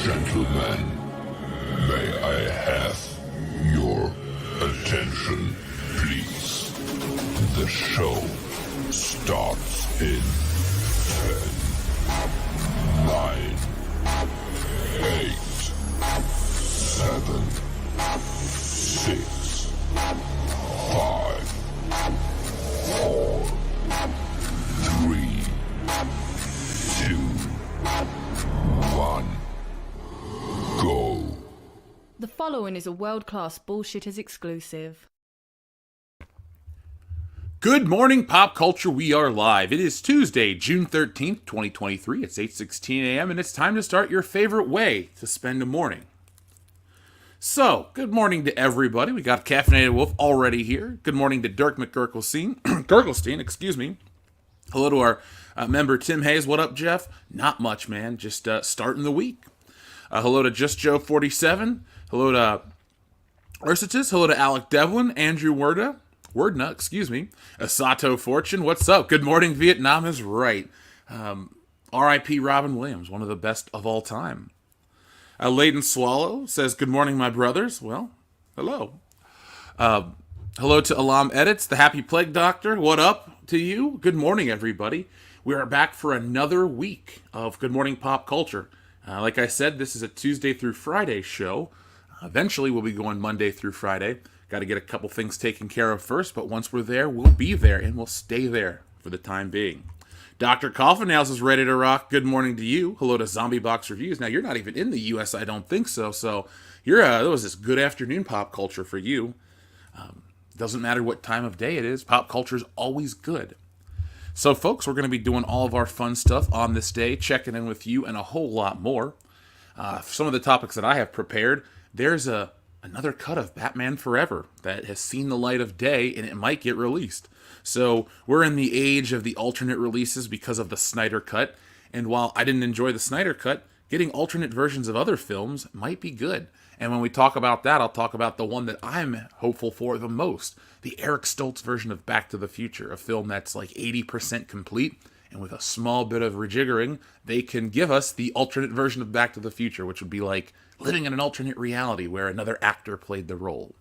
Gentlemen, may I have your attention, please? The show starts in 10, 9, 8, 7, 6, 5, 4, 3, 2, 1. Go. The following is a world-class Bullshitters exclusive. Good morning, pop culture. We are live. It is Tuesday, June 13th, 2023. It's 8:16 a.m. and it's time to start your favorite way to spend a morning. So, good morning to everybody. We got Caffeinated Wolf already here. Good morning to Dirk Gerkelstein, excuse me. Hello to our member Tim Hayes. What up, Jeff? Not much, man. Just starting the week. Hello to Just Joe 47. Hello to Ursitus. Hello to Alec Devlin. Andrew Wordna, Asato Fortune. What's up? Good morning, Vietnam is right. R.I.P. Robin Williams, one of the best of all time. Layden Swallow says, good morning, my brothers. Well, hello. Hello to Alam Edits, the Happy Plague Doctor. What up to you? Good morning, everybody. We are back for another week of Good Morning Pop Culture. Like I said, this is a Tuesday through Friday show. Eventually, we'll be going Monday through Friday. Got to get a couple things taken care of first, but once we're there, we'll be there, and we'll stay there for the time being. Dr. Coffinails is ready to rock. Good morning to you. Hello to Zombie Box Reviews. Now, you're not even in the U.S., I don't think so, so that was this good afternoon pop culture for you. Doesn't matter what time of day it is, pop culture is always good. So, folks, we're going to be doing all of our fun stuff on this day, checking in with you, and a whole lot more. Some of the topics that I have prepared, there's another cut of Batman Forever that has seen the light of day, and it might get released. So, we're in the age of the alternate releases because of the Snyder Cut, and while I didn't enjoy the Snyder Cut, getting alternate versions of other films might be good. And when we talk about that, I'll talk about the one that I'm hopeful for the most, the Eric Stoltz version of Back to the Future, a film that's like 80% complete, and with a small bit of rejiggering, they can give us the alternate version of Back to the Future, which would be like living in an alternate reality where another actor played the role.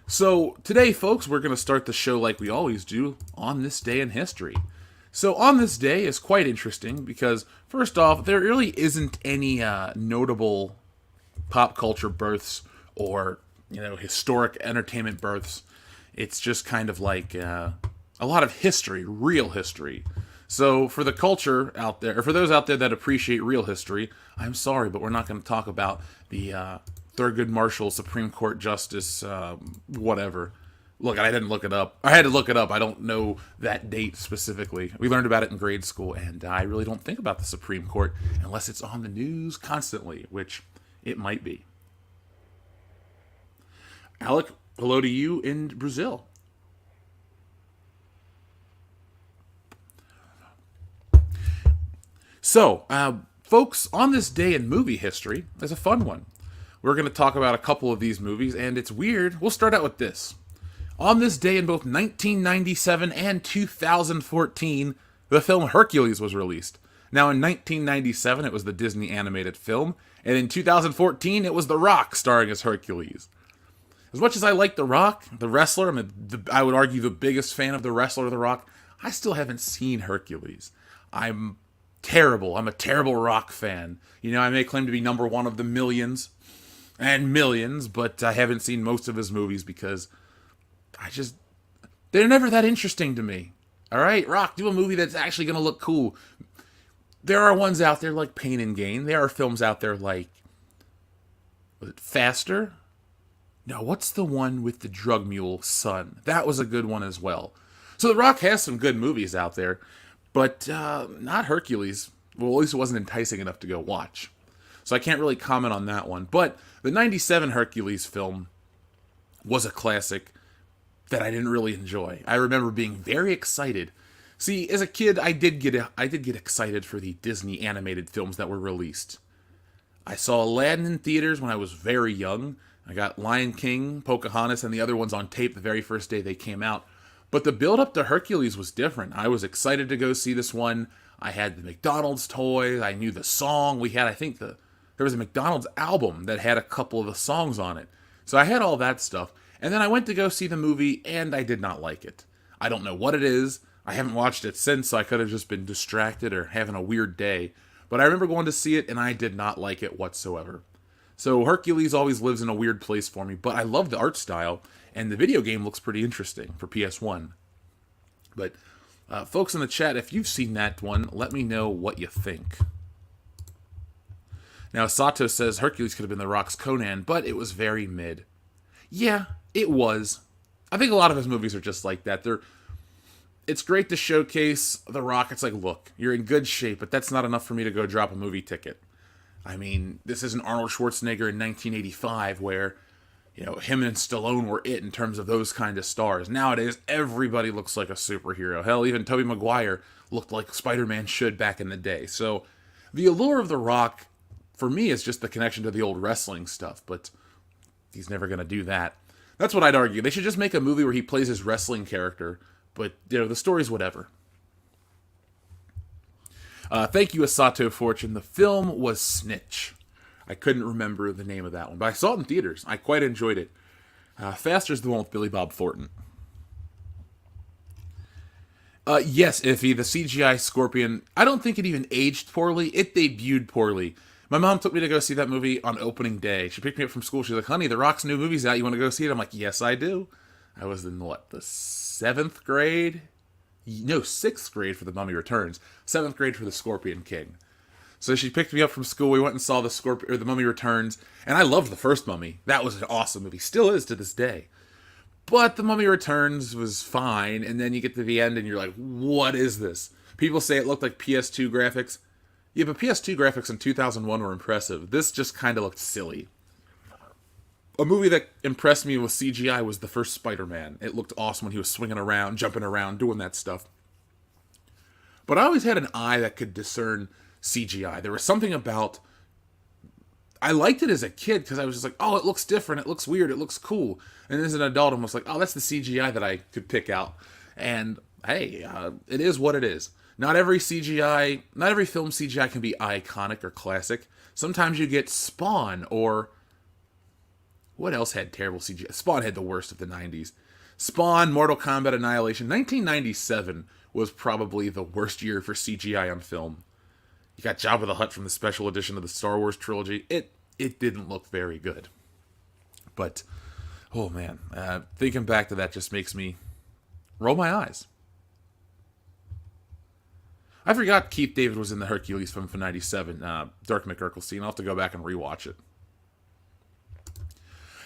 So today, folks, we're going to start the show like we always do, on this day in history. So on this day is quite interesting because, first off, there really isn't any notable pop culture births or, historic entertainment births. It's just kind of like a lot of history, real history. So for the culture out there, or for those out there that appreciate real history, I'm sorry, but we're not going to talk about the Thurgood Marshall Supreme Court Justice, whatever. Look, I didn't look it up. I had to look it up. I don't know that date specifically. We learned about it in grade school, and I really don't think about the Supreme Court unless it's on the news constantly, which it might be. Alec, hello to you in Brazil. So, folks, on this day in movie history, there's a fun one. We're going to talk about a couple of these movies, and it's weird. We'll start out with this. On this day in both 1997 and 2014, the film Hercules was released. Now, in 1997, it was the Disney animated film, and in 2014, it was The Rock starring as Hercules. As much as I like The Rock, the wrestler, I would argue the biggest fan of the wrestler, The Rock, I still haven't seen Hercules. I'm terrible. I'm a terrible Rock fan. I may claim to be number one of the millions and millions, but I haven't seen most of his movies because they're never that interesting to me. All right, Rock, do a movie that's actually going to look cool. There are ones out there like Pain and Gain. There are films out there like, was it Faster? No, what's the one with the drug mule son? That was a good one as well. So The Rock has some good movies out there, but not Hercules. Well, at least it wasn't enticing enough to go watch. So I can't really comment on that one. But the 97 Hercules film was a classic that I didn't really enjoy. I remember being very excited. See, as a kid, I did get excited for the Disney animated films that were released. I saw Aladdin in theaters when I was very young. I got Lion King, Pocahontas, and the other ones on tape the very first day they came out. But the build-up to Hercules was different. I was excited to go see this one. I had the McDonald's toys. I knew the song. We had, I think, there was a McDonald's album that had a couple of the songs on it. So I had all that stuff. And then I went to go see the movie, and I did not like it. I don't know what it is. I haven't watched it since, so I could have just been distracted or having a weird day. But I remember going to see it, and I did not like it whatsoever. So Hercules always lives in a weird place for me, but I love the art style, and the video game looks pretty interesting for PS1. But folks in the chat, if you've seen that one, let me know what you think. Now, Sato says Hercules could have been The Rock's Conan, but it was very mid. Yeah, it was. I think a lot of his movies are just like that. It's great to showcase The Rock. It's like, look, you're in good shape, but that's not enough for me to go drop a movie ticket. I mean, this isn't Arnold Schwarzenegger in 1985 where, him and Stallone were it in terms of those kind of stars. Nowadays, everybody looks like a superhero. Hell, even Tobey Maguire looked like Spider-Man should back in the day. So the allure of The Rock, for me, is just the connection to the old wrestling stuff, but he's never going to do that. That's what I'd argue. They should just make a movie where he plays his wrestling character, but, the story's whatever. Thank you, Asato Fortune. The film was Snitch. I couldn't remember the name of that one, but I saw it in theaters. I quite enjoyed it. Faster's the one with Billy Bob Thornton. Yes, Iffy, the CGI Scorpion, I don't think it even aged poorly. It debuted poorly. My mom took me to go see that movie on opening day. She picked me up from school. She's like, honey, The Rock's new movie's out. You want to go see it? I'm like, yes, I do. I was in, the 7th grade? No, 6th grade for The Mummy Returns. 7th grade for The Scorpion King. So she picked me up from school. We went and saw The Mummy Returns. And I loved the first Mummy. That was an awesome movie. Still is to this day. But The Mummy Returns was fine. And then you get to the end and you're like, what is this? People say it looked like PS2 graphics. Yeah, but PS2 graphics in 2001 were impressive. This just kind of looked silly. A movie that impressed me with CGI was the first Spider-Man. It looked awesome when he was swinging around, jumping around, doing that stuff. But I always had an eye that could discern CGI. There was something about... I liked it as a kid because I was just like, oh, it looks different, it looks weird, it looks cool. And as an adult, I'm just like, oh, that's the CGI that I could pick out. And, hey, it is what it is. Not every film CGI can be iconic or classic. Sometimes you get Spawn or... What else had terrible CGI? Spawn had the worst of the 90s. Spawn, Mortal Kombat Annihilation. 1997 was probably the worst year for CGI on film. You got Jabba the Hutt from the special edition of the Star Wars trilogy. It didn't look very good. But, oh man, thinking back to that just makes me roll my eyes. I forgot Keith David was in the Hercules film from 97, Dark McGurkle scene. I'll have to go back and rewatch it.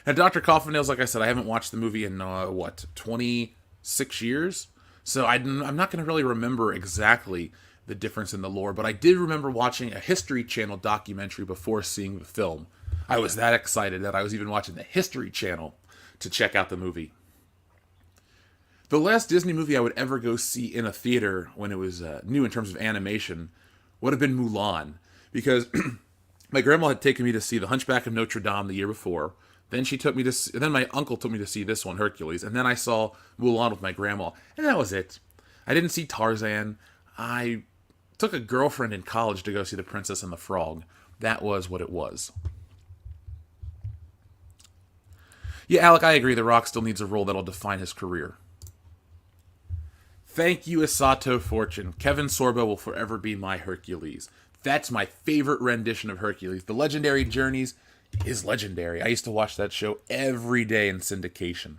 Now, Dr. Coffin-Nails, like I said, I haven't watched the movie in, 26 years? So I'm not going to really remember exactly the difference in the lore, but I did remember watching a History Channel documentary before seeing the film. I was that excited that I was even watching the History Channel to check out the movie. The last Disney movie I would ever go see in a theater when it was new in terms of animation would have been Mulan, because my grandma had taken me to see The Hunchback of Notre Dame the year before. Then then my uncle took me to see this one, Hercules, and then I saw Mulan with my grandma, and that was it. I didn't see Tarzan. I took a girlfriend in college to go see The Princess and the Frog. That was what it was. Yeah, Alec, I agree. The Rock still needs a role that'll define his career. Thank you, Asato Fortune. Kevin Sorbo will forever be my Hercules. That's my favorite rendition of Hercules. The Legendary Journeys is legendary. I used to watch that show every day in syndication.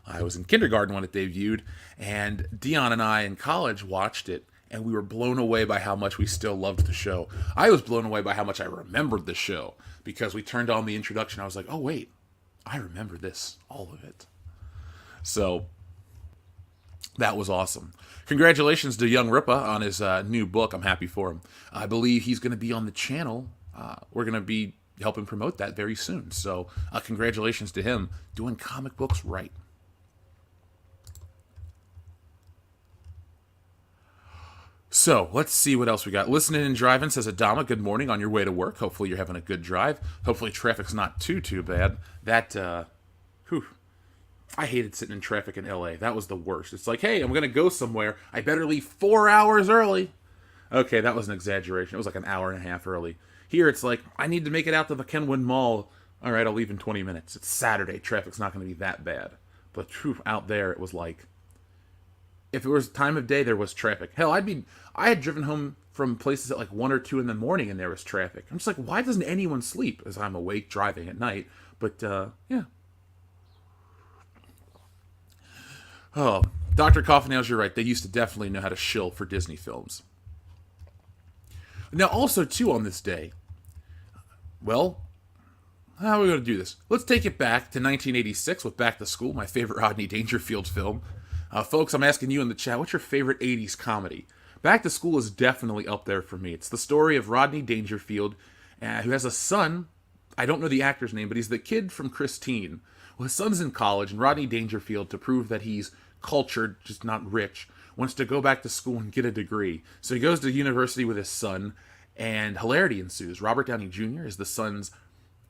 I was in kindergarten when it debuted, and Dion and I in college watched it, and we were blown away by how much we still loved the show. I was blown away by how much I remembered the show, because we turned on the introduction. I was like, oh wait, I remember this, all of it. So that was awesome. Congratulations to Young Ripa on his new book. I'm happy for him. I believe he's going to be on the channel. We're going to be helping promote that very soon. So congratulations to him doing comic books right. So let's see what else we got. Listening and driving, says Adama. Good morning on your way to work. Hopefully you're having a good drive. Hopefully traffic's not too bad. That, I hated sitting in traffic in LA. That was the worst. It's like, hey, I'm going to go somewhere. I better leave 4 hours early. Okay, that was an exaggeration. It was like an hour and a half early. Here it's like, I need to make it out to the Kenwood Mall. All right, I'll leave in 20 minutes. It's Saturday. Traffic's not going to be that bad. But phew, out there, it was like, if it was time of day, there was traffic. Hell, I had driven home from places at like 1 or 2 in the morning and there was traffic. I'm just like, why doesn't anyone sleep as I'm awake driving at night? But, yeah. Oh, Dr. Coffinails, you're right. They used to definitely know how to shill for Disney films. Now, also, too, on this day, well, how are we going to do this? Let's take it back to 1986 with Back to School, my favorite Rodney Dangerfield film. Folks, I'm asking you in the chat, what's your favorite 80s comedy? Back to School is definitely up there for me. It's the story of Rodney Dangerfield, who has a son. I don't know the actor's name, but he's the kid from Christine. Well, his son's in college, and Rodney Dangerfield, to prove that he's cultured, just not rich, wants to go back to school and get a degree. So he goes to university with his son, and hilarity ensues. Robert Downey Jr. is the son's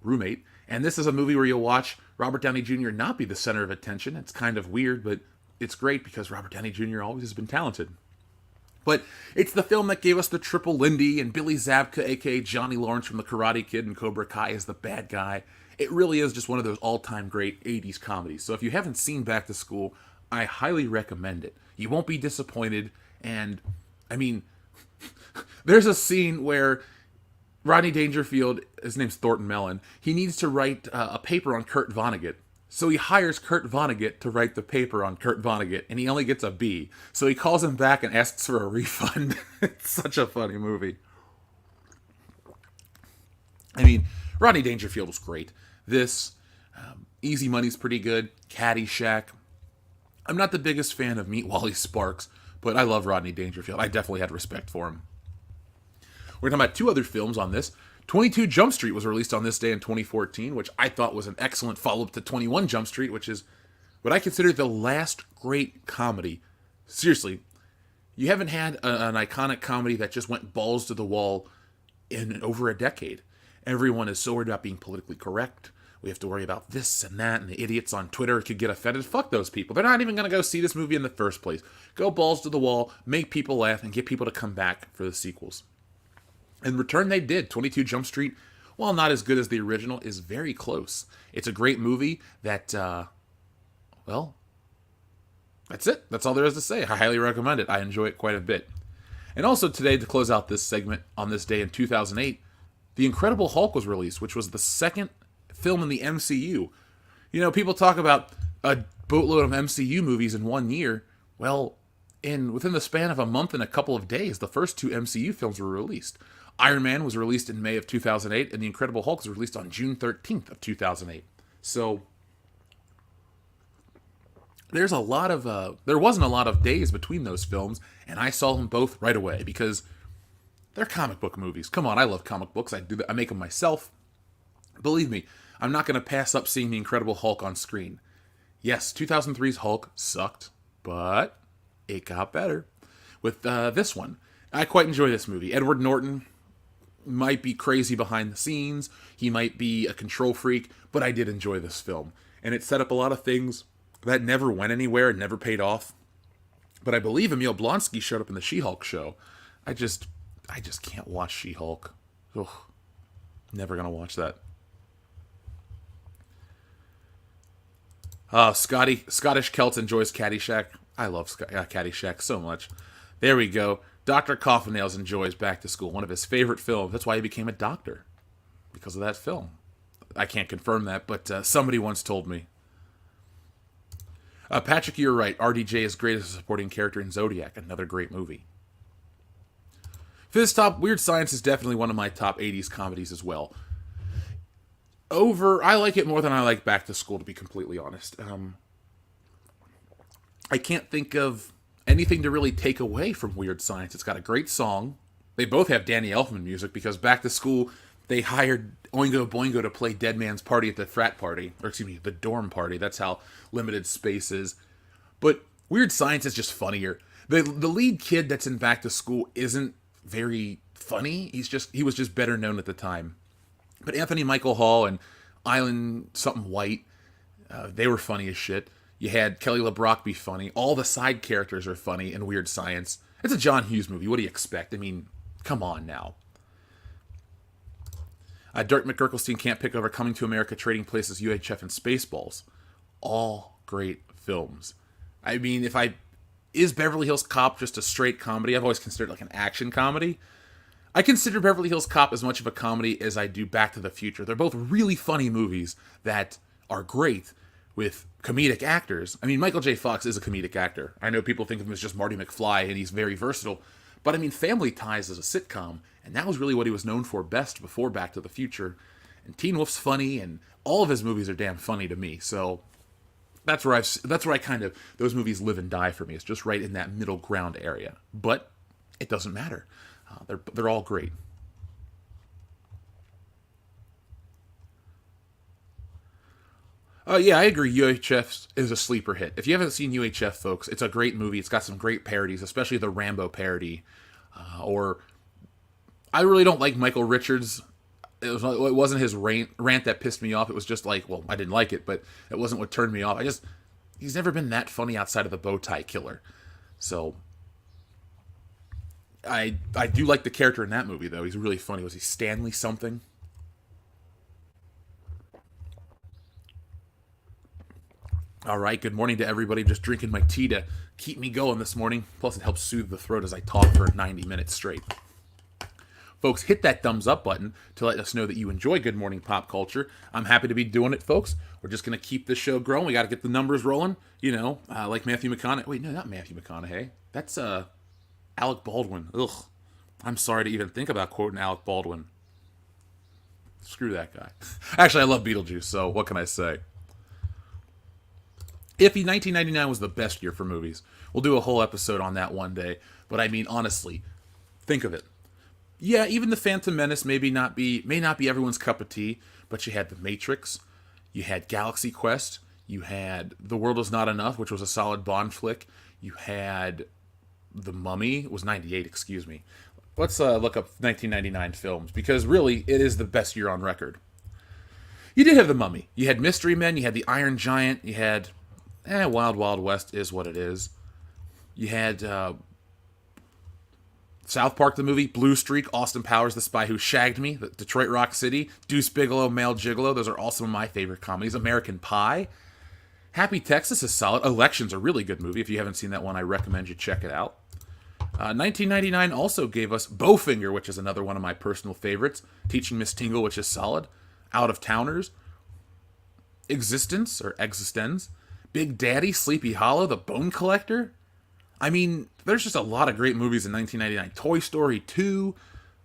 roommate, and this is a movie where you'll watch Robert Downey Jr. not be the center of attention. It's kind of weird, but it's great because Robert Downey Jr. always has been talented. But it's the film that gave us the Triple Lindy and Billy Zabka, aka Johnny Lawrence from The Karate Kid and Cobra Kai, as the bad guy. It really is just one of those all-time great 80s comedies. So if you haven't seen Back to School, I highly recommend it. You won't be disappointed, and, I mean, there's a scene where Rodney Dangerfield, his name's Thornton Mellon, he needs to write a paper on Kurt Vonnegut. So he hires Kurt Vonnegut to write the paper on Kurt Vonnegut, and he only gets a B. So he calls him back and asks for a refund. It's such a funny movie. I mean, Rodney Dangerfield was great. This, Easy Money's pretty good. Caddyshack. I'm not the biggest fan of Meet Wally Sparks, but I love Rodney Dangerfield. I definitely had respect for him. We're talking about 2 other films on this. 22 Jump Street was released on this day in 2014, which I thought was an excellent follow-up to 21 Jump Street, which is what I consider the last great comedy. Seriously, you haven't had an iconic comedy that just went balls to the wall in over a decade. Everyone is so worried about being politically correct. We have to worry about this and that, and the idiots on Twitter could get offended. Fuck those people. They're not even going to go see this movie in the first place. Go balls to the wall, make people laugh, and get people to come back for the sequels. In return, they did. 22 Jump Street, while not as good as the original, is very close. It's a great movie that, well, that's it. That's all there is to say. I highly recommend it. I enjoy it quite a bit. And also today, to close out this segment, on this day in 2008, The Incredible Hulk was released, which was the second film in the MCU. You know, people talk about a boatload of MCU movies in 1 year. Well, within the span of a month and a couple of days, the first 2 MCU films were released. Iron Man was released in May of 2008, and The Incredible Hulk was released on June 13th of 2008. So there wasn't a lot of days between those films, and I saw them both right away because they're comic book movies. Come on, I love comic books. I make them myself. Believe me, I'm not going to pass up seeing The Incredible Hulk on screen. Yes, 2003's Hulk sucked, but it got better with this one. I quite enjoy this movie. Edward Norton might be crazy behind the scenes. He might be a control freak, but I did enjoy this film. And it set up a lot of things that never went anywhere and never paid off. But I believe Emil Blonsky showed up in the She-Hulk show. I just can't watch She-Hulk. Ugh. Never gonna watch that. Scottish Celt enjoys Caddyshack. I love Caddyshack so much. There we go. Dr. Coffinails enjoys Back to School, one of his favorite films. That's why he became a doctor, because of that film. I can't confirm that, but somebody once told me. Patrick, you're right. RDJ is great as a supporting character in Zodiac, another great movie. For this top, Weird Science is definitely one of my top 80s comedies as well. I like it more than I like Back to School, to be completely honest. I can't think of anything to really take away from Weird Science. It's got a great song. They both have Danny Elfman music because Back to School, they hired Oingo Boingo to play Dead Man's Party at the frat party. Or excuse me, the dorm party. That's how limited space is. But Weird Science is just funnier. The lead kid that's in Back to School isn't very funny. He was just better known at the time. But Anthony Michael Hall and Island something White, they were funny as shit. You had Kelly LeBrock be funny. All the side characters are funny in Weird Science. It's a John Hughes movie. What do you expect? I mean, come on now. Dirk McGurkelstein can't pick over Coming to America, Trading Places, UHF, and Spaceballs. All great films. I mean, is Beverly Hills Cop just a straight comedy? I've always considered it like an action comedy. I consider Beverly Hills Cop as much of a comedy as I do Back to the Future. They're both really funny movies that are great with comedic actors. I mean, Michael J. Fox is a comedic actor. I know people think of him as just Marty McFly, and he's very versatile. But I mean, Family Ties is a sitcom, and that was really what he was known for best before Back to the Future. And Teen Wolf's funny, and all of his movies are damn funny to me. So that's where I kind of, those movies live and die for me. It's just right in that middle ground area. But it doesn't matter. They're all great. Yeah, I agree. UHF is a sleeper hit. If you haven't seen UHF, folks, it's a great movie. It's got some great parodies, especially the Rambo parody. Or I really don't like Michael Richards. It wasn't his rant that pissed me off. It was just like, well, I didn't like it, but it wasn't what turned me off. He's never been that funny outside of the Bow Tie Killer. So I do like the character in that movie, though. He's really funny. Was he Stanley something? All right, good morning to everybody. Just drinking my tea to keep me going this morning. Plus, it helps soothe the throat as I talk for 90 minutes straight. Folks, hit that thumbs up button to let us know that you enjoy Good Morning Pop Culture. I'm happy to be doing it, folks. We're just going to keep this show growing. We got to get the numbers rolling, like Matthew McConaughey. Wait, no, not Matthew McConaughey. That's Alec Baldwin. Ugh. I'm sorry to even think about quoting Alec Baldwin. Screw that guy. Actually, I love Beetlejuice, so what can I say? If 1999 was the best year for movies, we'll do a whole episode on that one day. But I mean, honestly, think of it. Yeah, even The Phantom Menace may not be everyone's cup of tea, but you had The Matrix, you had Galaxy Quest, you had The World Is Not Enough, which was a solid Bond flick, you had The Mummy, it was 98, excuse me. Let's look up 1999 films, because really, it is the best year on record. You did have The Mummy, you had Mystery Men, you had The Iron Giant, you had Wild Wild West is what it is. You had South Park the movie, Blue Streak, Austin Powers, The Spy Who Shagged Me, Detroit Rock City, Deuce Bigalow, Male Gigolo. Those are also my favorite comedies. American Pie. Happy Texas is solid. Election's a really good movie. If you haven't seen that one, I recommend you check it out. 1999 also gave us Bowfinger, which is another one of my personal favorites. Teaching Miss Tingle, which is solid. Out of Towners. Existence. Big Daddy, Sleepy Hollow, The Bone Collector. I mean, there's just a lot of great movies in 1999. Toy Story 2,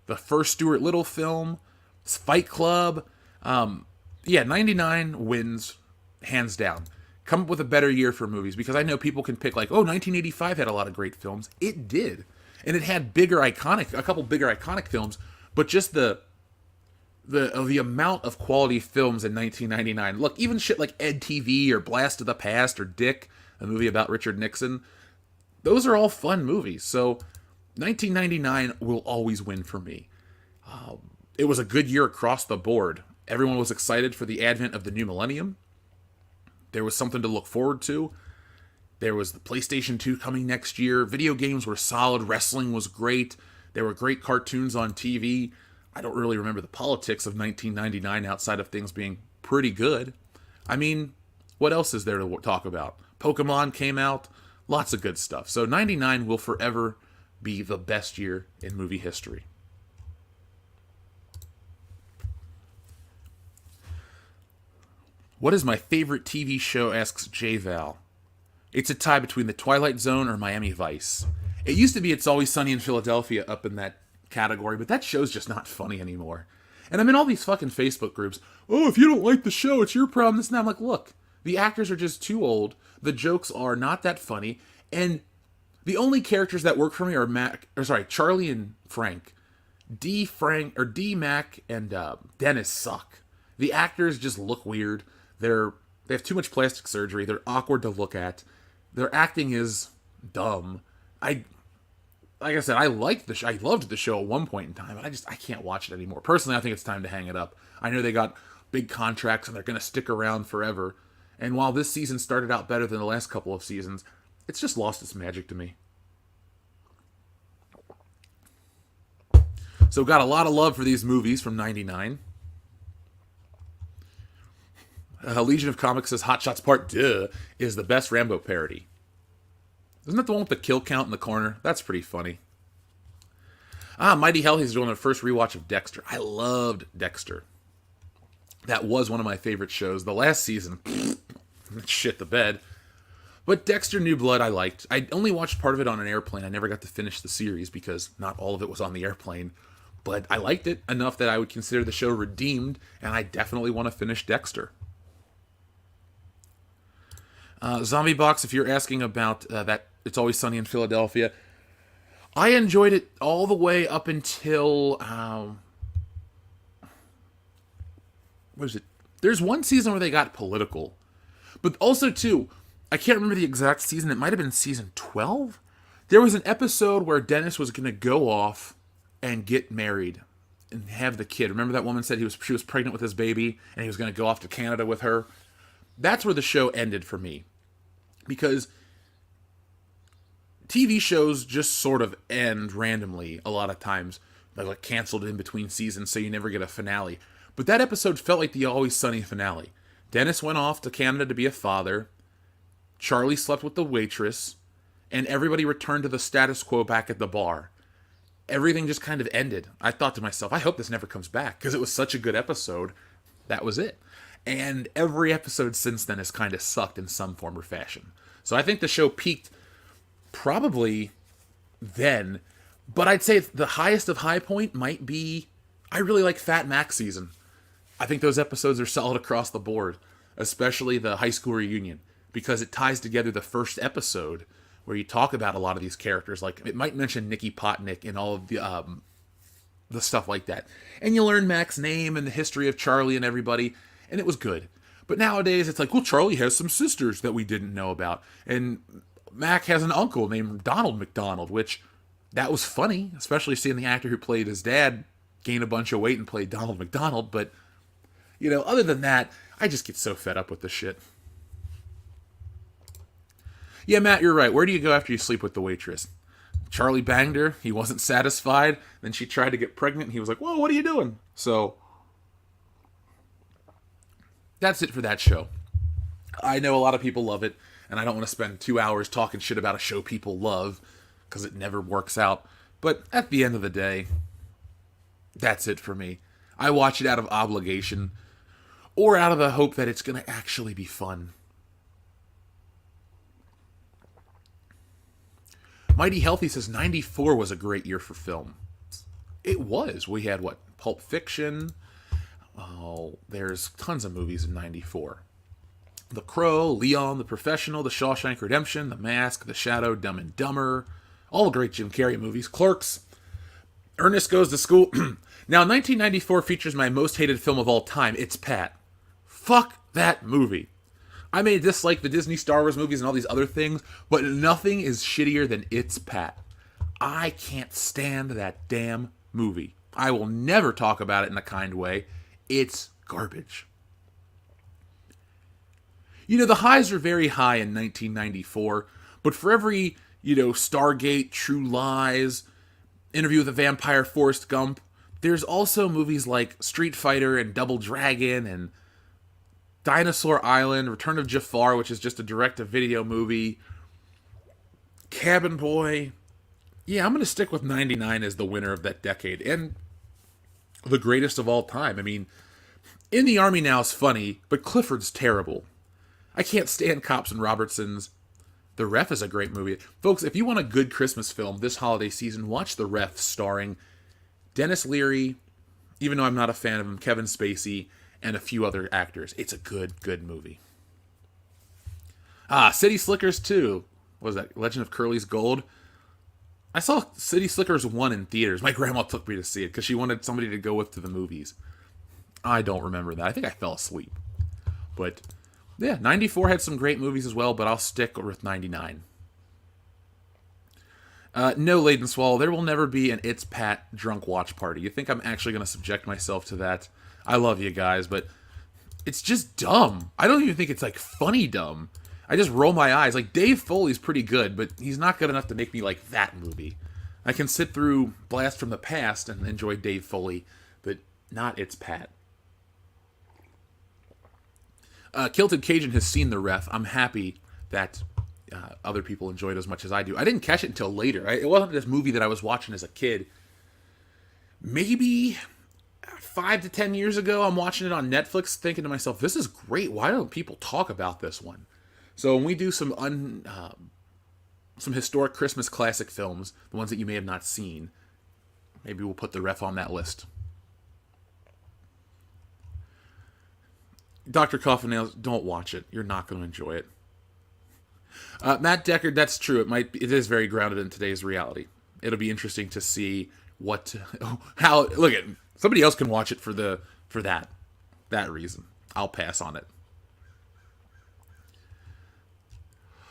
the first Stuart Little film, Fight Club. 99 wins, hands down. Come up with a better year for movies, because I know people can pick 1985 had a lot of great films. It did. And it had a couple bigger iconic films, but just the amount of quality films in 1999. Look, even shit like Ed TV or Blast of the Past or Dick, a movie about Richard Nixon, those are all fun movies. So 1999 will always win for me. It was a good year across the board. Everyone was excited for the advent of the new millennium. There was something to look forward to. There was the PlayStation 2 coming next year. Video games were solid. Wrestling was great. There were great cartoons on TV. I don't really remember the politics of 1999 outside of things being pretty good. I mean, what else is there to talk about? Pokemon came out. Lots of good stuff. So 99 will forever be the best year in movie history. What is my favorite TV show, asks J-Val. It's a tie between The Twilight Zone or Miami Vice. It used to be It's Always Sunny in Philadelphia up in that category, but that show's just not funny anymore. And I'm in all these fucking Facebook groups. Oh, if you don't like the show, it's your problem. This and that. I'm like, look, the actors are just too old. The jokes are not that funny. And the only characters that work for me are Charlie and Frank. D. Mac, and Dennis suck. The actors just look weird. They have too much plastic surgery. They're awkward to look at. Their acting is dumb. Like I said, I loved the show at one point in time, but I can't watch it anymore. Personally, I think it's time to hang it up. I know they got big contracts and they're going to stick around forever. And while this season started out better than the last couple of seasons, it's just lost its magic to me. So got a lot of love for these movies from 99. Legion of Comics says Hot Shots Part Duh is the best Rambo parody. Isn't that the one with the kill count in the corner? That's pretty funny. Mighty Healthy is doing their first rewatch of Dexter. I loved Dexter. That was one of my favorite shows. The last season, shit the bed. But Dexter New Blood I liked. I only watched part of it on an airplane. I never got to finish the series because not all of it was on the airplane. But I liked it enough that I would consider the show redeemed, and I definitely want to finish Dexter. Zombie Box, if you're asking about that It's Always Sunny in Philadelphia, I enjoyed it all the way up until what is it? There's one season where they got political, but also too, I can't remember the exact season. It might have been season 12. There was an episode where Dennis was going to go off and get married and have the kid. Remember that woman said she was pregnant with his baby and he was going to go off to Canada with her? That's where the show ended for me. Because TV shows just sort of end randomly a lot of times. They're like canceled in between seasons so you never get a finale. But that episode felt like the Always Sunny finale. Dennis went off to Canada to be a father. Charlie slept with the waitress. And everybody returned to the status quo back at the bar. Everything just kind of ended. I thought to myself, I hope this never comes back. Because it was such a good episode. That was it. And every episode since then has kind of sucked in some form or fashion. So I think the show peaked probably then. But I'd say the highest of high point might be, I really like Fat Mac season. I think those episodes are solid across the board. Especially the high school reunion. Because it ties together the first episode where you talk about a lot of these characters. Like, it might mention Nicky Potnick and all of the stuff like that. And you learn Mac's name and the history of Charlie and everybody. And it was good. But nowadays, it's like, well, Charlie has some sisters that we didn't know about. And Mac has an uncle named Donald McDonald, which, that was funny. Especially seeing the actor who played his dad gain a bunch of weight and play Donald McDonald. But, other than that, I just get so fed up with this shit. Yeah, Matt, you're right. Where do you go after you sleep with the waitress? Charlie banged her. He wasn't satisfied. Then she tried to get pregnant. And he was like, whoa, what are you doing? So, that's it for that show. I know a lot of people love it, and I don't want to spend 2 hours talking shit about a show people love, because it never works out. But at the end of the day, that's it for me. I watch it out of obligation, or out of the hope that it's going to actually be fun. Mighty Healthy says 94 was a great year for film. It was. We had, Pulp Fiction. Oh, there's tons of movies in 94. The Crow, Leon, The Professional, The Shawshank Redemption, The Mask, The Shadow, Dumb and Dumber. All great Jim Carrey movies. Clerks. Ernest Goes to School. Now, 1994 features my most hated film of all time. It's Pat. Fuck that movie. I may dislike the Disney Star Wars movies and all these other things, but nothing is shittier than It's Pat. I can't stand that damn movie. I will never talk about it in a kind way. It's garbage. The highs are very high in 1994, but for every, Stargate, True Lies, Interview with a Vampire, Forrest Gump, there's also movies like Street Fighter and Double Dragon and Dinosaur Island, Return of Jafar, which is just a direct-to-video movie, Cabin Boy. Yeah, I'm going to stick with 99 as the winner of that decade, and the greatest of all time. I mean, In the Army Now is funny, but Clifford's terrible. I can't stand Cops and Robertsons. The Ref is a great movie. Folks, if you want a good Christmas film this holiday season, watch The Ref, starring Dennis Leary, even though I'm not a fan of him, Kevin Spacey, and a few other actors. It's a good movie. City Slickers 2. What was that? Legend of Curly's Gold? I saw City Slickers 1 in theaters. My grandma took me to see it because she wanted somebody to go with to the movies. I don't remember that. I think I fell asleep. But, yeah, 94 had some great movies as well, but I'll stick with 99. No, Laden Swallow, there will never be an It's Pat drunk watch party. You think I'm actually going to subject myself to that? I love you guys, but it's just dumb. I don't even think it's, funny dumb. I just roll my eyes. Dave Foley's pretty good, but he's not good enough to make me like that movie. I can sit through Blast from the Past and enjoy Dave Foley, but not It's Pat. Kilted Cajun has seen the ref. I'm happy that other people enjoyed it as much as I do. I didn't catch it until later. It wasn't this movie that I was watching as a kid. Maybe 5 to 10 years ago, I'm watching it on Netflix, thinking to myself, this is great. Why don't people talk about this one? So when we do some historic Christmas classic films, the ones that you may have not seen, maybe we'll put the ref on that list. Dr. Coffin-Nails, don't watch it. You're not going to enjoy it. Matt Deckard, that's true. It is very grounded in today's reality. It'll be interesting to see how. Look at somebody else can watch it for that reason. I'll pass on it.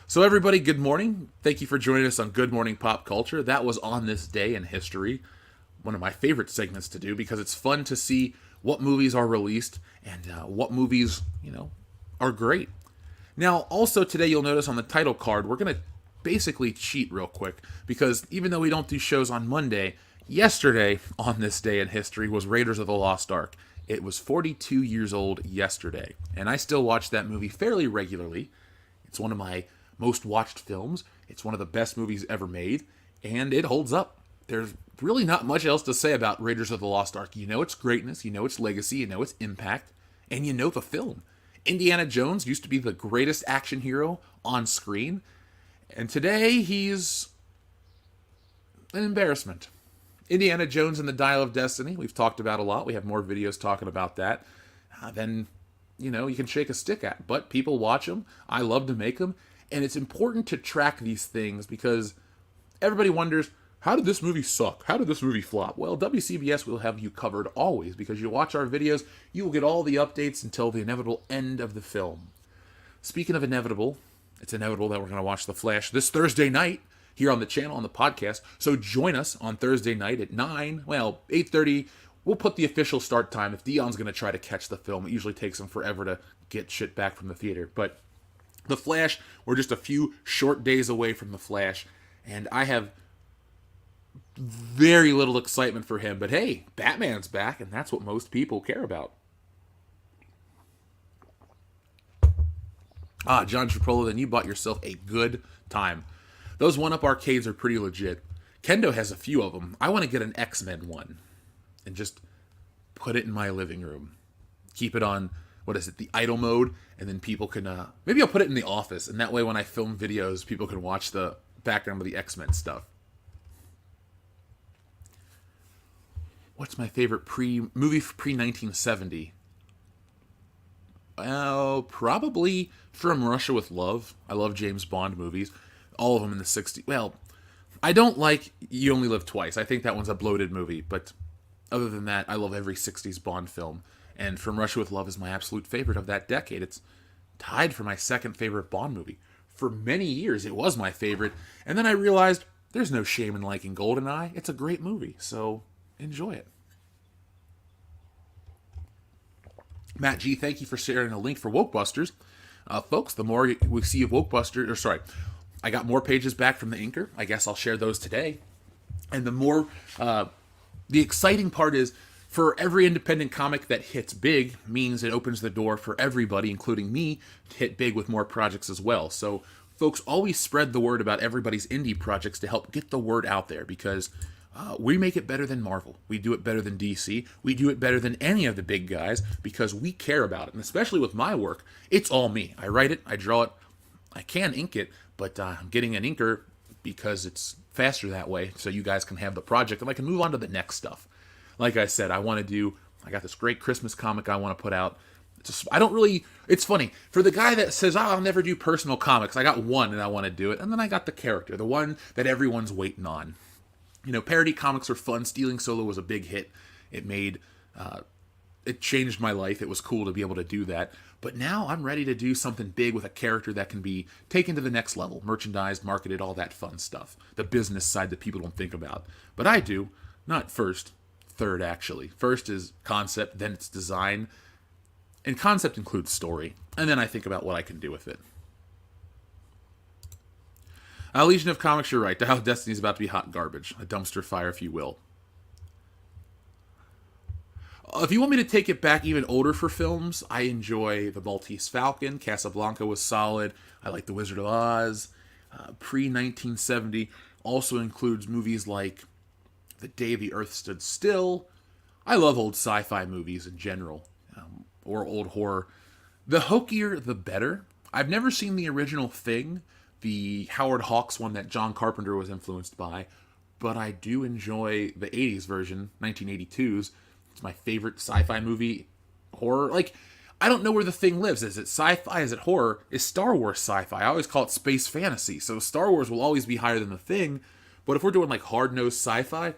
So everybody, good morning. Thank you for joining us on Good Morning Pop Culture. That was On This Day in History. One of my favorite segments to do because it's fun to see what movies are released and what movies, are great. Now, also today you'll notice on the title card, we're going to basically cheat real quick because even though we don't do shows on Monday, yesterday on this day in history was Raiders of the Lost Ark. It was 42 years old yesterday, and I still watch that movie fairly regularly. It's one of my most watched films. It's one of the best movies ever made, and it holds up. There's really not much else to say about Raiders of the Lost Ark. You know its greatness, you know its legacy, you know its impact, and you know the film. Indiana Jones used to be the greatest action hero on screen, and today he's an embarrassment. Indiana Jones and the Dial of Destiny, we've talked about a lot. We have more videos talking about that than, you can shake a stick at. But people watch them. I love to make them. And it's important to track these things because everybody wonders, how did this movie suck? How did this movie flop? Well, WCBS will have you covered always because you watch our videos, you will get all the updates until the inevitable end of the film. Speaking of inevitable, it's inevitable that we're going to watch The Flash this Thursday night here on the channel, on the podcast. So join us on Thursday night at 8:30. We'll put the official start time. If Dion's going to try to catch the film, it usually takes him forever to get shit back from the theater. But The Flash, we're just a few short days away from The Flash, and I have very little excitement for him. But hey, Batman's back, and that's what most people care about. John Chipola, then you bought yourself a good time. Those 1-Up arcades are pretty legit. Kendo has a few of them. I want to get an X-Men one and just put it in my living room. Keep it on, the idle mode, and then people can, maybe I'll put it in the office, and that way when I film videos, people can watch the background of the X-Men stuff. What's my favorite movie pre-1970? Well, probably From Russia with Love. I love James Bond movies. All of them in the 60s. Well, I don't like You Only Live Twice. I think that one's a bloated movie. But other than that, I love every 60s Bond film. And From Russia with Love is my absolute favorite of that decade. It's tied for my second favorite Bond movie. For many years, it was my favorite. And then I realized there's no shame in liking GoldenEye. It's a great movie. So enjoy it. Matt G, thank you for sharing a link for Wokebusters. Folks, the more we see of Wokebusters, I got more pages back from the inker. I guess I'll share those today. And the more, the exciting part is, for every independent comic that hits big means it opens the door for everybody, including me, to hit big with more projects as well. So, folks, always spread the word about everybody's indie projects to help get the word out there because we make it better than Marvel. We do it better than DC. We do it better than any of the big guys because we care about it. And especially with my work, it's all me. I write it, I draw it, I can ink it, but I'm getting an inker because it's faster that way so you guys can have the project and I can move on to the next stuff. Like I said, I got this great Christmas comic I want to put out. It's funny. For the guy that says, I'll never do personal comics, I got one and I want to do it. And then I got the character, the one that everyone's waiting on. Parody comics are fun. Stealing Solo was a big hit. It changed my life. It was cool to be able to do that. But now I'm ready to do something big with a character that can be taken to the next level. Merchandised, marketed, all that fun stuff. The business side that people don't think about. But I do. Not first. Third, actually. First is concept, then it's design. And concept includes story. And then I think about what I can do with it. Legion of Comics, you're right. Dial of Destiny is about to be hot garbage. A dumpster fire, if you will. If you want me to take it back even older for films, I enjoy The Maltese Falcon. Casablanca was solid. I like The Wizard of Oz. Pre-1970 also includes movies like The Day the Earth Stood Still. I love old sci-fi movies in general, or old horror. The hokier, the better. I've never seen the original Thing, the Howard Hawks one that John Carpenter was influenced by, but I do enjoy the 80s version, 1982's. It's my favorite sci-fi movie horror. Like, I don't know where the Thing lives. Is it sci-fi? Is it horror? Is Star Wars sci-fi? I always call it space fantasy. So Star Wars will always be higher than the Thing. But if we're doing like hard-nosed sci-fi,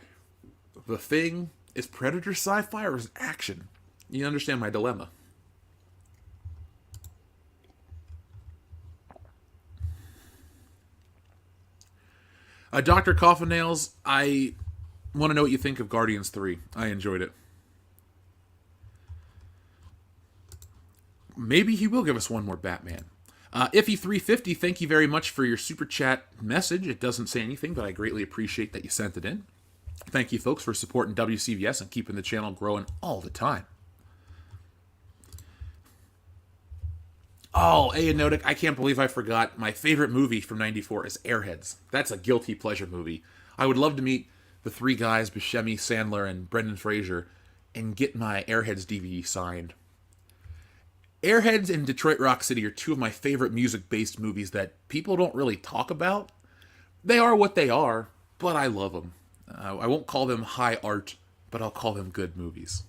the Thing is Predator sci-fi or is it action? You understand my dilemma. Dr. Coffin Nails, I want to know what you think of Guardians 3. I enjoyed it. Maybe he will give us one more Batman. Iffy350, thank you very much for your super chat message. It doesn't say anything, but I greatly appreciate that you sent it in. Thank you, folks, for supporting WCVS and keeping the channel growing all the time. Oh, Aeonodic, I can't believe I forgot. My favorite movie from '94 is Airheads. That's a guilty pleasure movie. I would love to meet the three guys, Buscemi, Sandler, and Brendan Fraser, and get my Airheads DVD signed. Airheads and Detroit Rock City are two of my favorite music-based movies that people don't really talk about. They are what they are, but I love them. I won't call them high art, but I'll call them good movies.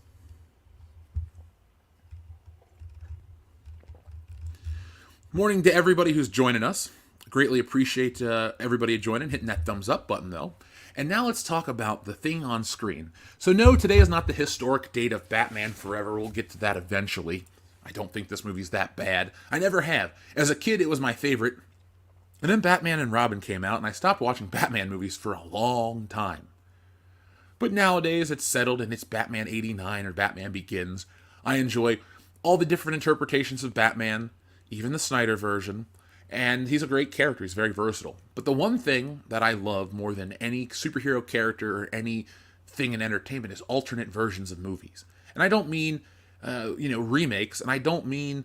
Morning to everybody who's joining us. Greatly appreciate everybody joining, hitting that thumbs up button though. And now let's talk about the thing on screen. So no, today is not the historic date of Batman Forever. We'll get to that eventually. I don't think this movie's that bad. I never have. As a kid, it was my favorite. And then Batman and Robin came out, and I stopped watching Batman movies for a long time. But nowadays, it's settled, and it's Batman 89 or Batman Begins. I enjoy all the different interpretations of Batman, even the Snyder version, and he's a great character. He's very versatile. But the one thing that I love more than any superhero character or anything in entertainment is alternate versions of movies. And I don't mean remakes, and I don't mean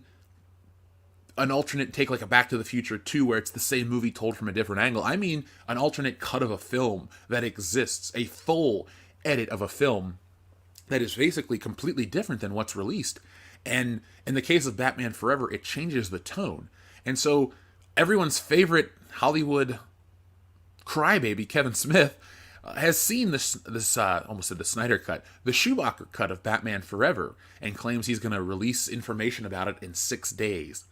an alternate take like a Back to the Future 2 where it's the same movie told from a different angle. I mean an alternate cut of a film that exists, a full edit of a film that is basically completely different than what's released. And in the case of Batman Forever, it changes the tone. And so everyone's favorite Hollywood crybaby, Kevin Smith, has seen this almost said the Snyder cut, the Schumacher cut of Batman Forever, and claims he's going to release information about it in 6 days.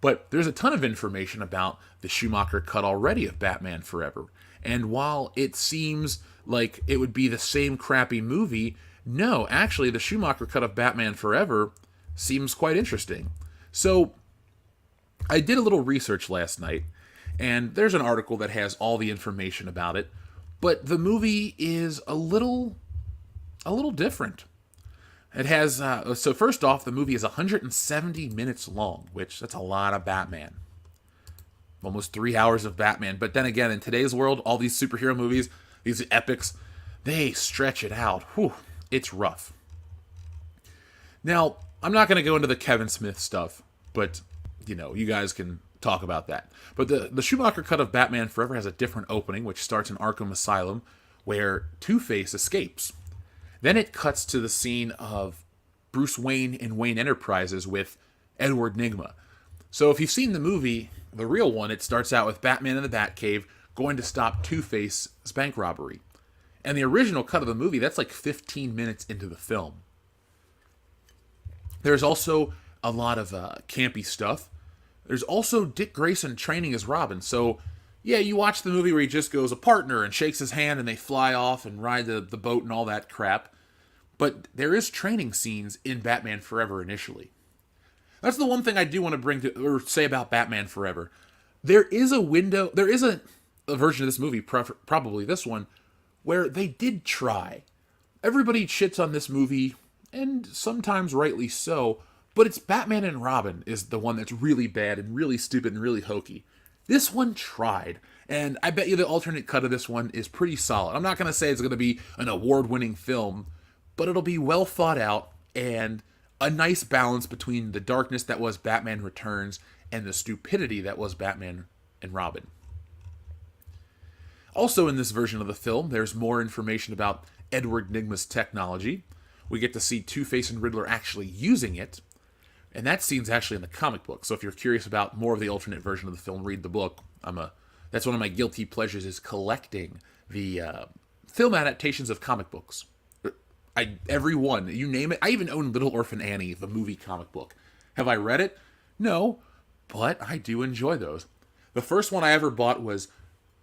But there's a ton of information about the Schumacher cut already of Batman Forever. And while it seems like it would be the same crappy movie, no, actually the Schumacher cut of Batman Forever seems quite interesting. So I did a little research last night, and there's an article that has all the information about it. But the movie is a little different. It has, so first off, the movie is 170 minutes long, which that's a lot of Batman. Almost 3 hours of Batman. But then again, in today's world, all these superhero movies, these epics, they stretch it out. Whew, it's rough. Now, I'm not going to go into the Kevin Smith stuff, but, you guys can talk about that. But the Schumacher cut of Batman Forever has a different opening, which starts in Arkham Asylum, where Two-Face escapes. Then it cuts to the scene of Bruce Wayne in Wayne Enterprises with Edward Nygma. So if you've seen the movie, the real one, it starts out with Batman in the Batcave going to stop Two-Face's bank robbery. And the original cut of the movie, that's like 15 minutes into the film. There's also a lot of campy stuff. There's also Dick Grayson training as Robin. So, yeah, you watch the movie where he just goes a partner and shakes his hand and they fly off and ride the boat and all that crap. But there is training scenes in Batman Forever initially. That's the one thing I do want to bring to, or say about Batman Forever. There is a window, there is a version of this movie, probably this one, where they did try. Everybody shits on this movie, and sometimes rightly so, but it's Batman and Robin is the one that's really bad and really stupid and really hokey. This one tried, And I bet you the alternate cut of this one is pretty solid. I'm not going to say it's going to be an award-winning film, but it'll be well thought out and a nice balance between the darkness that was Batman Returns and the stupidity that was Batman and Robin. Also in this version of the film, there's more information about Edward Nygma's technology. We get to see Two-Face and Riddler actually using it, and that scene's actually in the comic book. So if you're curious about more of the alternate version of the film, read the book. That's one of my guilty pleasures, is collecting the film adaptations of comic books. Every one, you name it. I even own Little Orphan Annie, the movie comic book. Have I read it? No, but I do enjoy those. The first one I ever bought was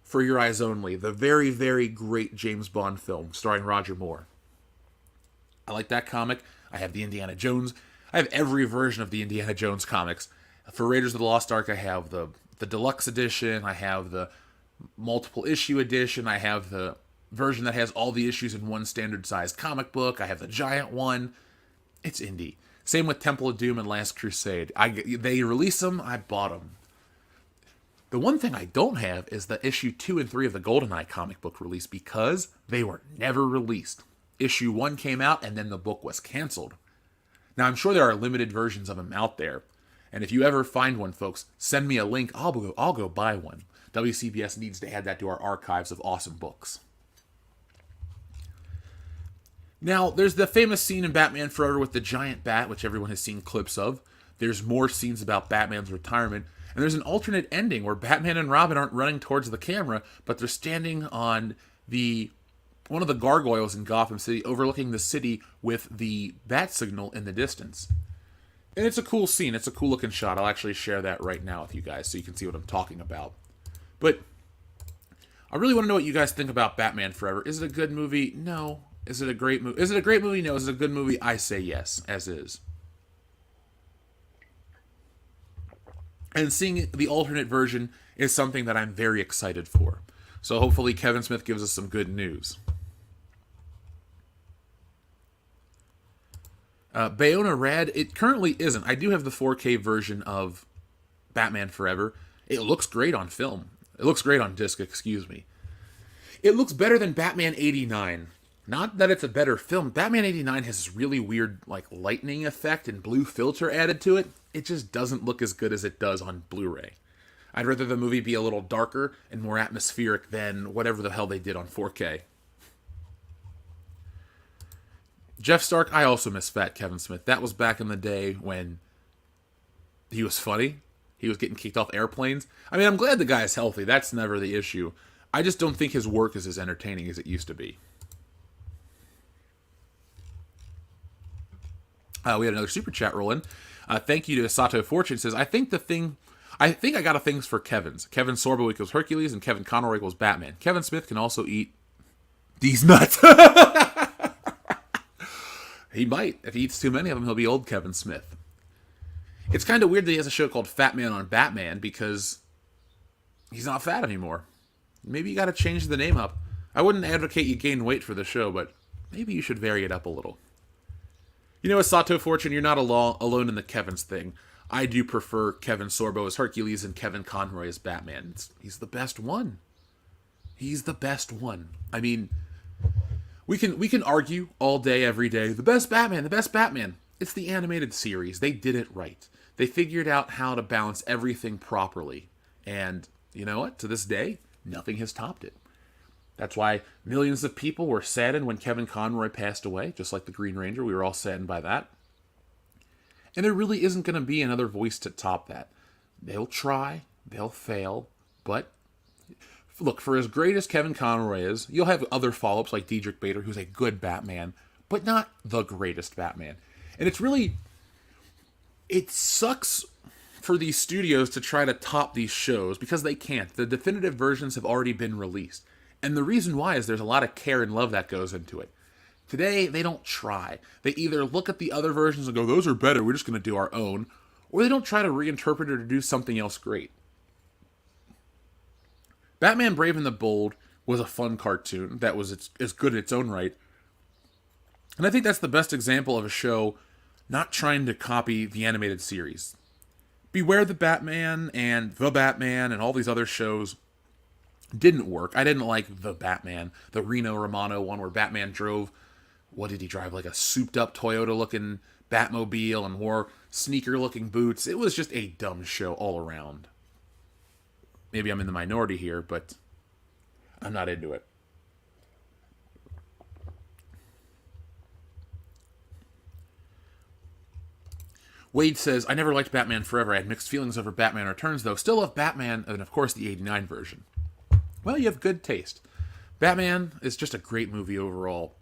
For Your Eyes Only, the very, very great James Bond film starring Roger Moore. I like that comic. I have the Indiana Jones. I have every version of the Indiana Jones comics. For Raiders of the Lost Ark, I have the deluxe edition. I have the multiple issue edition. I have the version that has all the issues in one standard sized comic book. I have the giant one. It's indie. Same with Temple of Doom and Last Crusade. They release them, I bought them. The one thing I don't have is the issue 2 and 3 of the GoldenEye comic book release, because they were never released. Issue 1 came out and then the book was canceled. Now I'm sure there are limited versions of them out there, and if you ever find one, folks, send me a link. I'll go buy one. WCBS needs to add that to our archives of awesome books. Now, there's the famous scene in Batman Forever with the giant bat, which everyone has seen clips of. There's more scenes about Batman's retirement. And there's an alternate ending where Batman and Robin aren't running towards the camera, but they're standing on one of the gargoyles in Gotham City, overlooking the city with the bat signal in the distance. And it's a cool scene. It's a cool looking shot. I'll actually share that right now with you guys so you can see what I'm talking about. But I really want to know what you guys think about Batman Forever. Is it a good movie? No. Is it a great movie? Is it a great movie? No. Is it a good movie? I say yes, as is. And seeing the alternate version is something that I'm very excited for. So hopefully Kevin Smith gives us some good news. Bayona Rad, it currently isn't. I do have the 4K version of Batman Forever. It looks great on film. It looks great on disc, excuse me. It looks better than Batman 89. Not that it's a better film. Batman 89 has this really weird lightning effect and blue filter added to it. It just doesn't look as good as it does on Blu-ray. I'd rather the movie be a little darker and more atmospheric than whatever the hell they did on 4K. Jeff Stark, I also miss Fat Kevin Smith. That was back in the day when he was funny. He was getting kicked off airplanes. I mean, I'm glad the guy is healthy. That's never the issue. I just don't think his work is as entertaining as it used to be. We had another super chat roll in. Thank you to Sato Fortune. It says, I think I got a things for Kevin's. Kevin Sorbo equals Hercules and Kevin Conroy equals Batman. Kevin Smith can also eat these nuts. He might. If he eats too many of them, he'll be old Kevin Smith. It's kind of weird that he has a show called Fat Man on Batman because he's not fat anymore. Maybe you got to change the name up. I wouldn't advocate you gain weight for the show, but maybe you should vary it up a little. You know, as Sato Fortune, you're not alone in the Kevin's thing. I do prefer Kevin Sorbo as Hercules and Kevin Conroy as Batman. He's the best one. He's the best one. I mean, we can argue all day, every day, the best Batman, the best Batman. It's the animated series. They did it right. They figured out how to balance everything properly. And you know what? To this day, nothing has topped it. That's why millions of people were saddened when Kevin Conroy passed away, just like the Green Ranger. We were all saddened by that. And there really isn't going to be another voice to top that. They'll try, they'll fail, but look, for as great as Kevin Conroy is, you'll have other follow-ups like Diedrich Bader, who's a good Batman, but not the greatest Batman. And it sucks for these studios to try to top these shows because they can't. The definitive versions have already been released. And the reason why is there's a lot of care and love that goes into it. Today, they don't try. They either look at the other versions and go, those are better, we're just going to do our own, or they don't try to reinterpret it or do something else great. Batman Brave and the Bold was a fun cartoon that was as good in its own right. And I think that's the best example of a show not trying to copy the animated series. Beware the Batman and all these other shows didn't work. I didn't like the Batman, the Reno Romano one where Batman drove, what did he drive, like a souped up Toyota looking Batmobile and wore sneaker looking boots. It was just a dumb show all around. Maybe I'm in the minority here, but I'm not into it. Wade says, I never liked Batman Forever. I had mixed feelings over Batman Returns, though. Still love Batman, and of course the 89 version. Well, you have good taste. Batman is just a great movie overall.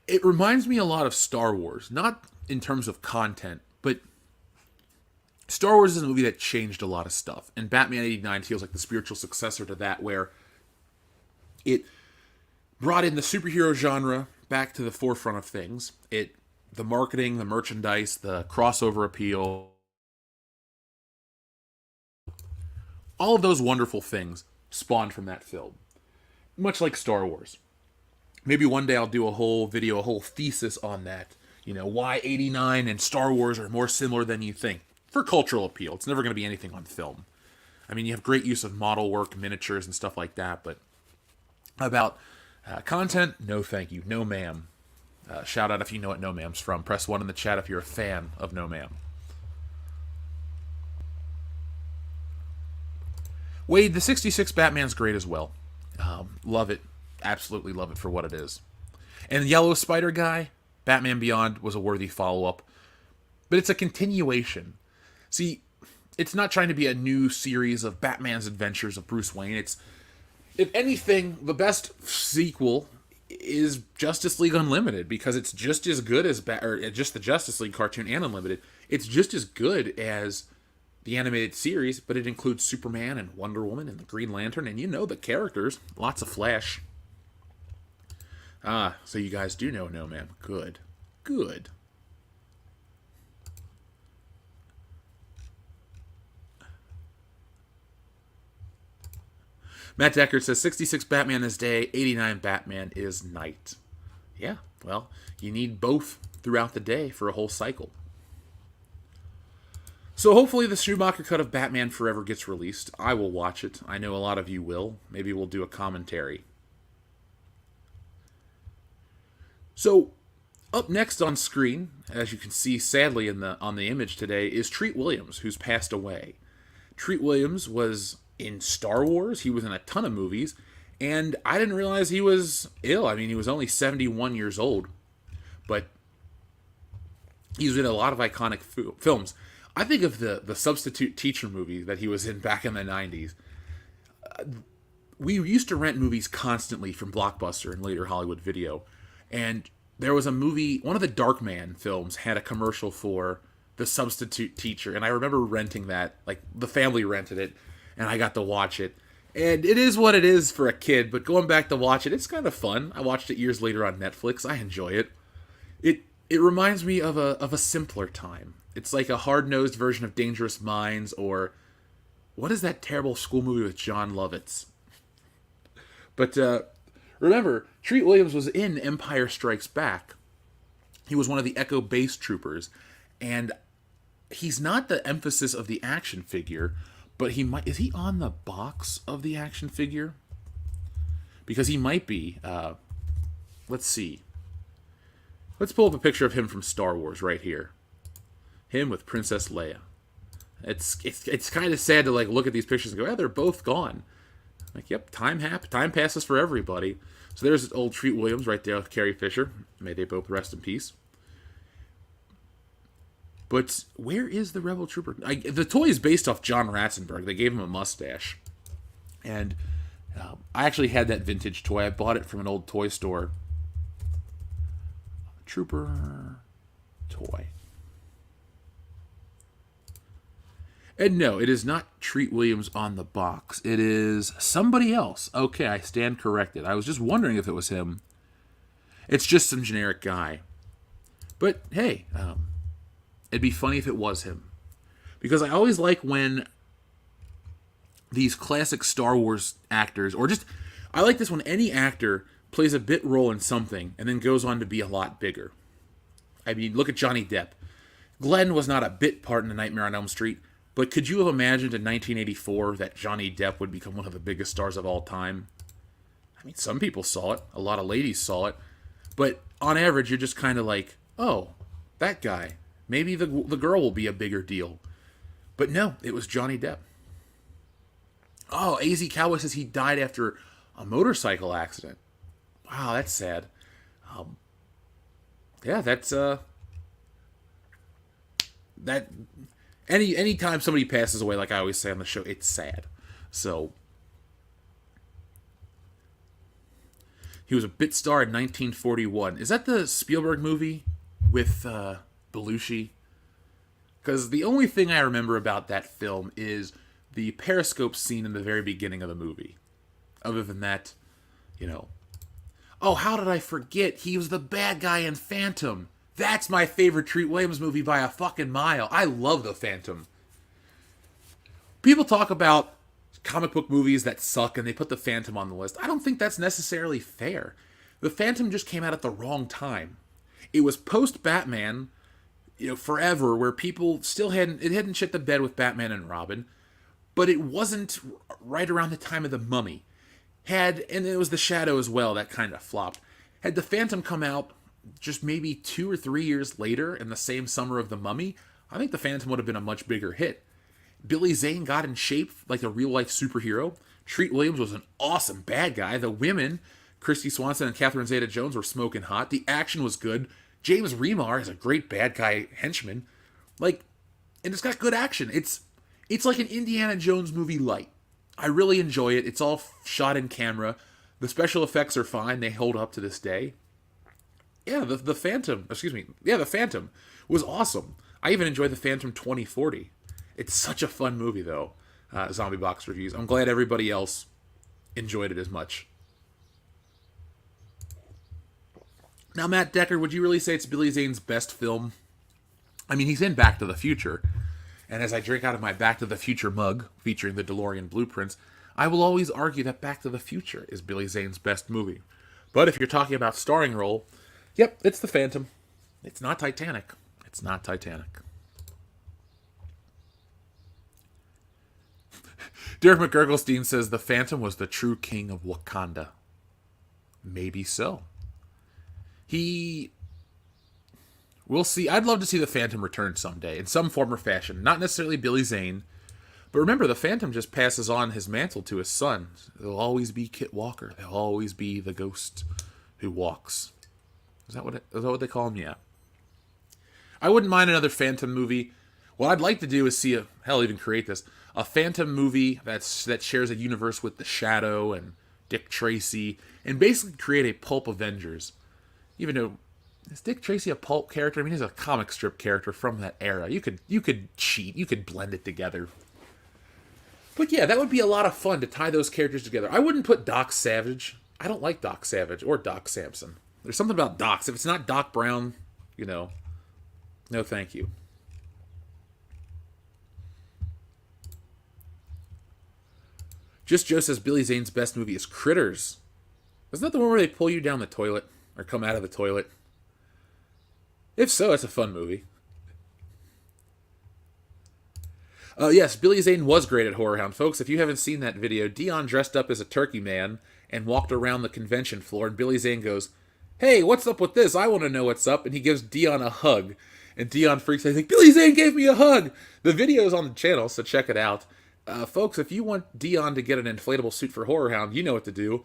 It reminds me a lot of Star Wars. Not in terms of content, but Star Wars is a movie that changed a lot of stuff. And Batman 89 feels like the spiritual successor to that, where it brought in the superhero genre back to the forefront of things. The marketing, the merchandise, the crossover appeal, all of those wonderful things spawned from that film. Much like Star Wars. Maybe one day I'll do a whole video, a whole thesis on that. You know, why 89 and Star Wars are more similar than you think. For cultural appeal. It's never going to be anything on film. I mean, you have great use of model work, miniatures, and stuff like that, but about content, no thank you. No ma'am. Shout out if you know what No Ma'am's from. Press 1 in the chat if you're a fan of No Ma'am. Wade, the 66 Batman's great as well. Love it. Absolutely love it for what it is. And Yellow Spider Guy, Batman Beyond, was a worthy follow-up. But it's a continuation. See, it's not trying to be a new series of Batman's adventures of Bruce Wayne. It's, if anything, the best sequel is Justice League Unlimited, because it's just as good as just the Justice League cartoon and Unlimited. It's just as good as the animated series, but it includes Superman and Wonder Woman and the Green Lantern, and you know the characters. Lots of Flash. So you guys do know No Ma'am. Good. Good. Matt Deckard says 66 Batman is day, 89 Batman is night. Yeah, well, you need both throughout the day for a whole cycle. So hopefully the Schumacher cut of Batman Forever gets released. I will watch it. I know a lot of you will. Maybe we'll do a commentary. So up next on screen, as you can see sadly on the image today, is Treat Williams, who's passed away. Treat Williams was in Star Wars. He was in a ton of movies, and I didn't realize he was ill. I mean, he was only 71 years old, but he was in a lot of iconic films. I think of the Substitute Teacher movie that he was in back in the 90s. We used to rent movies constantly from Blockbuster and later Hollywood Video, and there was a movie, one of the Darkman films had a commercial for the Substitute Teacher, and I remember renting that. Like, the family rented it, and I got to watch it. And it is what it is for a kid, but going back to watch it, it's kind of fun. I watched it years later on Netflix. I enjoy it. It reminds me of a simpler time. It's like a hard-nosed version of Dangerous Minds, or what is that terrible school movie with John Lovitz? But remember, Treat Williams was in Empire Strikes Back. He was one of the Echo base troopers, and he's not the emphasis of the action figure, but is he on the box of the action figure? Because he might be. Let's see. Let's pull up a picture of him from Star Wars right here. Him with Princess Leia. It's kind of sad to like look at these pictures and go, they're both gone. Like, yep, time passes for everybody. So there's old Treat Williams right there with Carrie Fisher. May they both rest in peace. But where is the Rebel Trooper? The toy is based off John Ratzenberg. They gave him a mustache. And I actually had that vintage toy. I bought it from an old toy store. Trooper toy. And no, it is not Treat Williams on the box. It is somebody else. Okay, I stand corrected. I was just wondering if it was him. It's just some generic guy. But hey, it'd be funny if it was him. Because I always like when these classic Star Wars actors, or just, I like this when any actor plays a bit role in something and then goes on to be a lot bigger. I mean, look at Johnny Depp. Glenn was not a bit part in The Nightmare on Elm Street, But could you have imagined in 1984 that Johnny Depp would become one of the biggest stars of all time? I mean, some people saw it. A lot of ladies saw it. But on average, you're just kind of like, oh, that guy. Maybe the girl will be a bigger deal. But no, it was Johnny Depp. Oh, AZ Cowboy says he died after a motorcycle accident. Wow, that's sad. Yeah, that's that anytime somebody passes away, like I always say on the show, it's sad. So he was a bit star in 1941. Is that the Spielberg movie with Belushi? Because the only thing I remember about that film is the Periscope scene in the very beginning of the movie. Other than that, you know. Oh, how did I forget? He was the bad guy in Phantom. That's my favorite Treat Williams movie by a fucking mile. I love The Phantom. People talk about comic book movies that suck and they put The Phantom on the list. I don't think that's necessarily fair. The Phantom just came out at the wrong time. It was post-Batman, forever, where people still hadn't shit the bed with Batman and Robin, but it wasn't right around the time of The Mummy. And it was The Shadow as well, that kind of flopped. Had The Phantom come out just maybe 2 or 3 years later in the same summer of The Mummy, I think The Phantom would have been a much bigger hit. Billy Zane got in shape like a real-life superhero. Treat Williams was an awesome bad guy. The women, Christy Swanson and Catherine Zeta-Jones, were smoking hot. The action was good. James Remar is a great bad guy henchman. And it's got good action. It's like an Indiana Jones movie light. I really enjoy it. It's all shot in camera. The special effects are fine. They hold up to this day. Yeah, the Phantom was awesome. I even enjoyed the Phantom 2040. It's such a fun movie, though. Zombie Box Reviews. I'm glad everybody else enjoyed it as much. Now, Matt Decker, would you really say it's Billy Zane's best film? I mean, he's in Back to the Future. And as I drink out of my Back to the Future mug, featuring the DeLorean blueprints, I will always argue that Back to the Future is Billy Zane's best movie. But if you're talking about starring role, yep, it's The Phantom. It's not Titanic. It's not Titanic. Derek McGurglestein says The Phantom was the true king of Wakanda. Maybe so. We'll see. I'd love to see the Phantom return someday, in some form or fashion. Not necessarily Billy Zane. But remember, the Phantom just passes on his mantle to his son. There'll always be Kit Walker. There'll always be the ghost who walks. Is that what they call him? Yeah. I wouldn't mind another Phantom movie. What I'd like to do is see even create this. A Phantom movie that shares a universe with The Shadow and Dick Tracy, and basically create a pulp Avengers. Even though, is Dick Tracy a pulp character? I mean, he's a comic strip character from that era. You could cheat. You could blend it together. But yeah, that would be a lot of fun to tie those characters together. I wouldn't put Doc Savage. I don't like Doc Savage or Doc Samson. There's something about Docs. If it's not Doc Brown, no thank you. Just Joe says Billy Zane's best movie is Critters. Isn't that the one where they pull you down the toilet? Or come out of the toilet? If so, it's a fun movie. Yes, Billy Zane was great at Horror Hound. Folks, if you haven't seen that video, Dion dressed up as a turkey man and walked around the convention floor, and Billy Zane goes, "Hey, what's up with this? I want to know what's up." And he gives Dion a hug. And Dion freaks out. He's like, "Billy Zane gave me a hug!" The video is on the channel, so check it out. Folks, if you want Dion to get an inflatable suit for Horror Hound, you know what to do.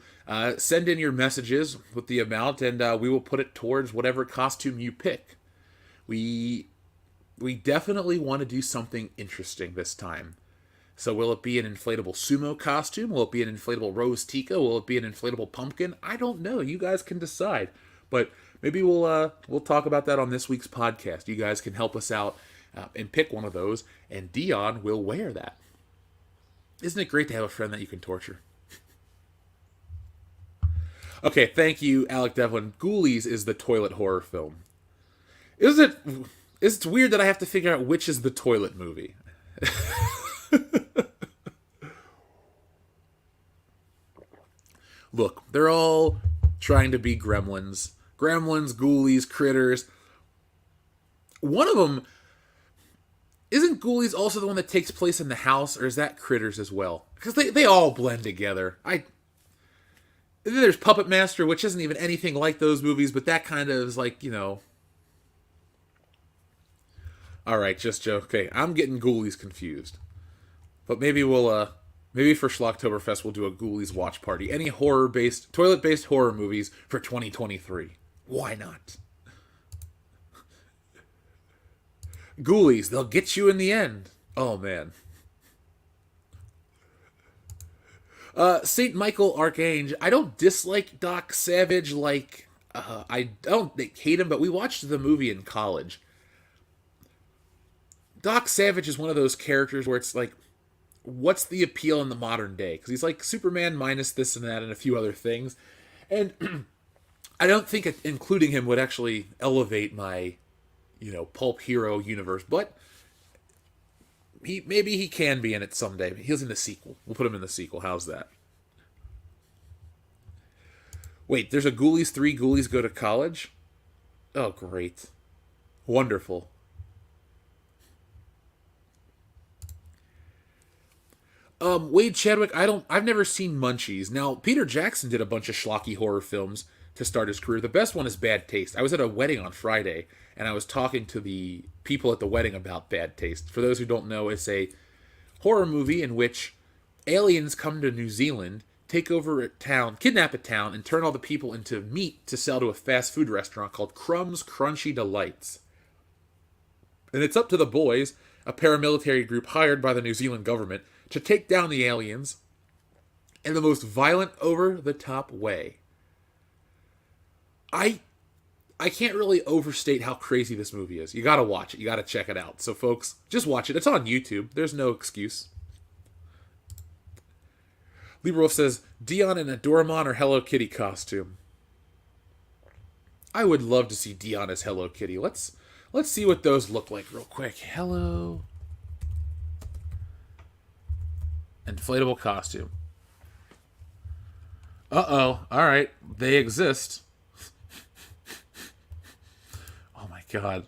Send in your messages with the amount, and we will put it towards whatever costume you pick. We definitely want to do something interesting this time. So will it be an inflatable sumo costume? Will it be an inflatable Rose Tico? Will it be an inflatable pumpkin? I don't know. You guys can decide. But maybe we'll talk about that on this week's podcast. You guys can help us out and pick one of those, and Dion will wear that. Isn't it great to have a friend that you can torture? Okay, thank you, Alec Devlin. Ghoulies is the toilet horror film. It's weird that I have to figure out which is the toilet movie. Look, they're all trying to be gremlins. Gremlins, ghoulies, critters. One of them, Isn't Ghoulies also the one that takes place in the house, or is that Critters as well? Because they all blend together. There's Puppet Master, which isn't even anything like those movies, but that kind of is like, Alright, just joke. Okay, I'm getting Ghoulies confused. But maybe maybe for Schlocktoberfest we'll do a Ghoulies watch party. Any toilet-based horror movies for 2023. Why not? Ghoulies, they'll get you in the end. Oh, man. St. Michael Archange. I don't dislike Doc Savage like... I don't hate him, but we watched the movie in college. Doc Savage is one of those characters where it's like, what's the appeal in the modern day? Because he's like Superman minus this and that and a few other things. And I don't think including him would actually elevate my... pulp hero universe, but maybe he can be in it someday. He's in the sequel. We'll put him in the sequel. How's that? Wait, there's a Ghoulies 3 Ghoulies Go to College? Oh, great. Wonderful. Wade Chadwick, I've never seen Munchies. Now, Peter Jackson did a bunch of schlocky horror films to start his career. The best one is Bad Taste. I was at a wedding on Friday, and I was talking to the people at the wedding about Bad Taste. For those who don't know, it's a horror movie in which aliens come to New Zealand, take over a town, kidnap a town, and turn all the people into meat to sell to a fast food restaurant called Crumb's Crunchy Delights. And it's up to the boys, a paramilitary group hired by the New Zealand government, to take down the aliens in the most violent, over-the-top way. I can't really overstate how crazy this movie is. You gotta watch it. You gotta check it out. So, folks, just watch it. It's on YouTube. There's no excuse. Lieberwolf says, Dion in a Doraemon or Hello Kitty costume. I would love to see Dion as Hello Kitty. Let's see what those look like real quick. Hello. Inflatable costume. Uh-oh. All right. They exist. Oh my god.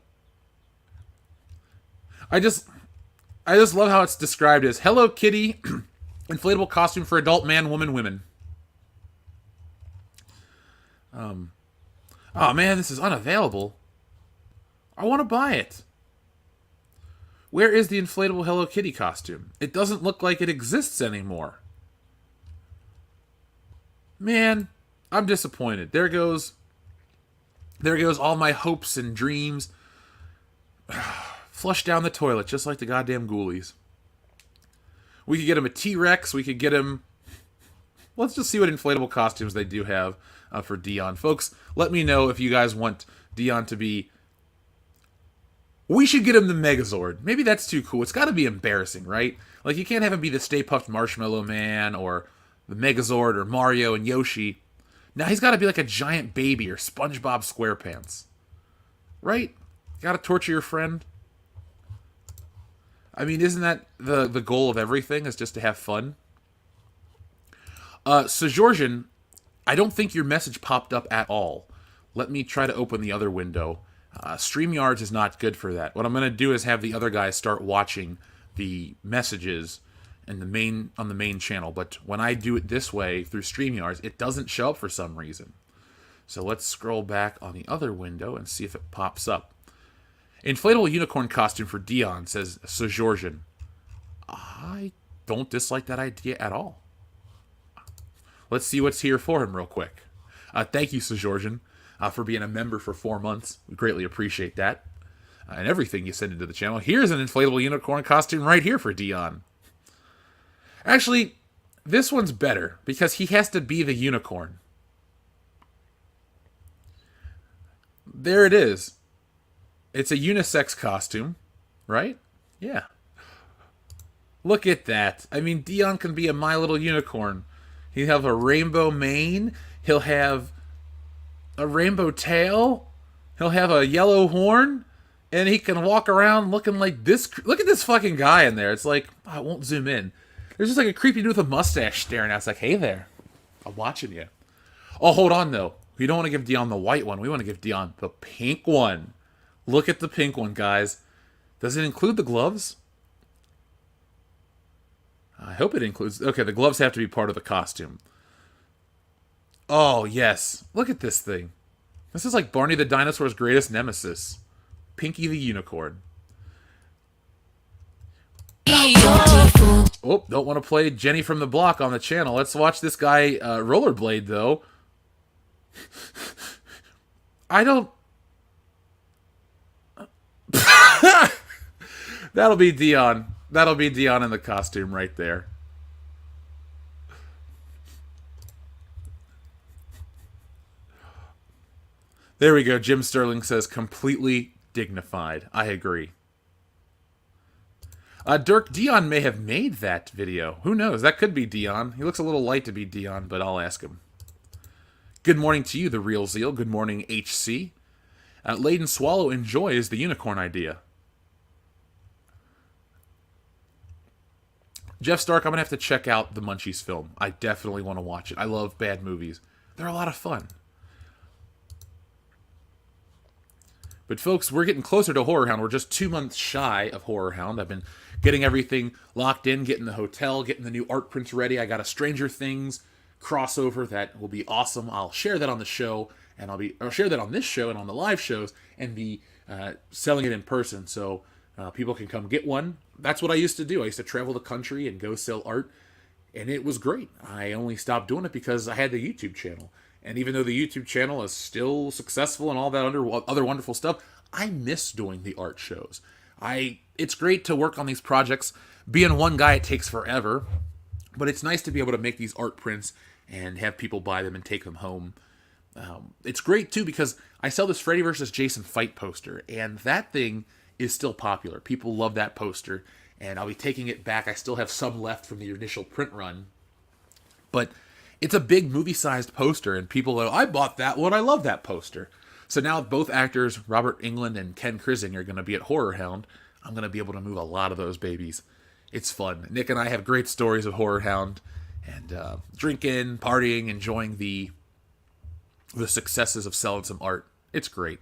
I just love how it's described as Hello Kitty inflatable costume for adult man, woman, women. Oh man, this is unavailable. I want to buy it. Where is the inflatable Hello Kitty costume? It doesn't look like it exists anymore. Man, I'm disappointed. There goes all my hopes and dreams. Flush down the toilet, just like the goddamn Ghoulies. We could get him a T-Rex. We could get him... Let's just see what inflatable costumes they do have for Dion. Folks, let me know if you guys want Dion to be... We should get him the Megazord. Maybe that's too cool. It's got to be embarrassing, right? Like, you can't have him be the Stay Puft Marshmallow Man or the Megazord or Mario and Yoshi. Now he's got to be like a giant baby or SpongeBob SquarePants. Right? Got to torture your friend? I mean, isn't that the goal of everything, is just to have fun? Georgian, I don't think your message popped up at all. Let me try to open the other window. StreamYards is not good for that. What I'm going to do is have the other guys start watching the messages on the main channel. But when I do it this way through StreamYards, it doesn't show up for some reason. So let's scroll back on the other window and see if it pops up. Inflatable unicorn costume for Dion, says Georgian. I don't dislike that idea at all. Let's see what's here for him real quick. Thank you, Georgian, for being a member for 4 months. We greatly appreciate that. And everything you send into the channel. Here's an inflatable unicorn costume right here for Dion. Actually, this one's better because he has to be the unicorn. There it is. It's a unisex costume, right? Yeah. Look at that. I mean, Dion can be a My Little Unicorn. He'll have a rainbow mane. He'll have a rainbow tail. He'll have a yellow horn. And he can walk around looking like this. Look at this fucking guy in there. It's like, I won't zoom in. There's just like a creepy dude with a mustache staring at us like, hey there. I'm watching you. Oh, hold on, though. We don't want to give Dion the white one. We want to give Dion the pink one. Look at the pink one, guys. Does it include the gloves? I hope it includes... Okay, the gloves have to be part of the costume. Oh, yes. Look at this thing. This is like Barney the Dinosaur's greatest nemesis. Pinky the Unicorn. Oh, don't want to play Jenny from the Block on the channel. Let's watch this guy rollerblade, though. I don't... That'll be Dion. That'll be Dion in the costume right there. There we go. Jim Sterling says completely dignified. I agree. Dirk, Dion may have made that video. Who knows? That could be Dion. He looks a little light to be Dion, but I'll ask him. Good morning to you, The Real Zeal. Good morning, HC. Layden Swallow enjoys the unicorn idea. Jeff Stark, I'm going to have to check out the Munchies film. I definitely want to watch it. I love bad movies. They're a lot of fun. But folks, we're getting closer to Horror Hound. We're just 2 months shy of Horror Hound. I've been getting everything locked in, getting the hotel, getting the new art prints ready. I got a Stranger Things crossover that will be awesome. I'll share that on the show, and I'll share that on this show and on the live shows, and be selling it in person so people can come get one. That's what I used to do. I used to travel the country and go sell art, and it was great. I only stopped doing it because I had the YouTube channel. And even though the YouTube channel is still successful and all that other wonderful stuff, I miss doing the art shows. It's great to work on these projects. Being one guy, it takes forever. But it's nice to be able to make these art prints and have people buy them and take them home. It's great, too, because I sell this Freddy vs. Jason fight poster. And that thing is still popular. People love that poster. And I'll be taking it back. I still have some left from the initial print run. But... it's a big movie-sized poster, and people go, I bought that one, I love that poster. So now both actors, Robert Englund and Ken Krising, are going to be at Horror Hound. I'm going to be able to move a lot of those babies. It's fun. Nick and I have great stories of Horror Hound, and drinking, partying, enjoying the successes of selling some art. It's great.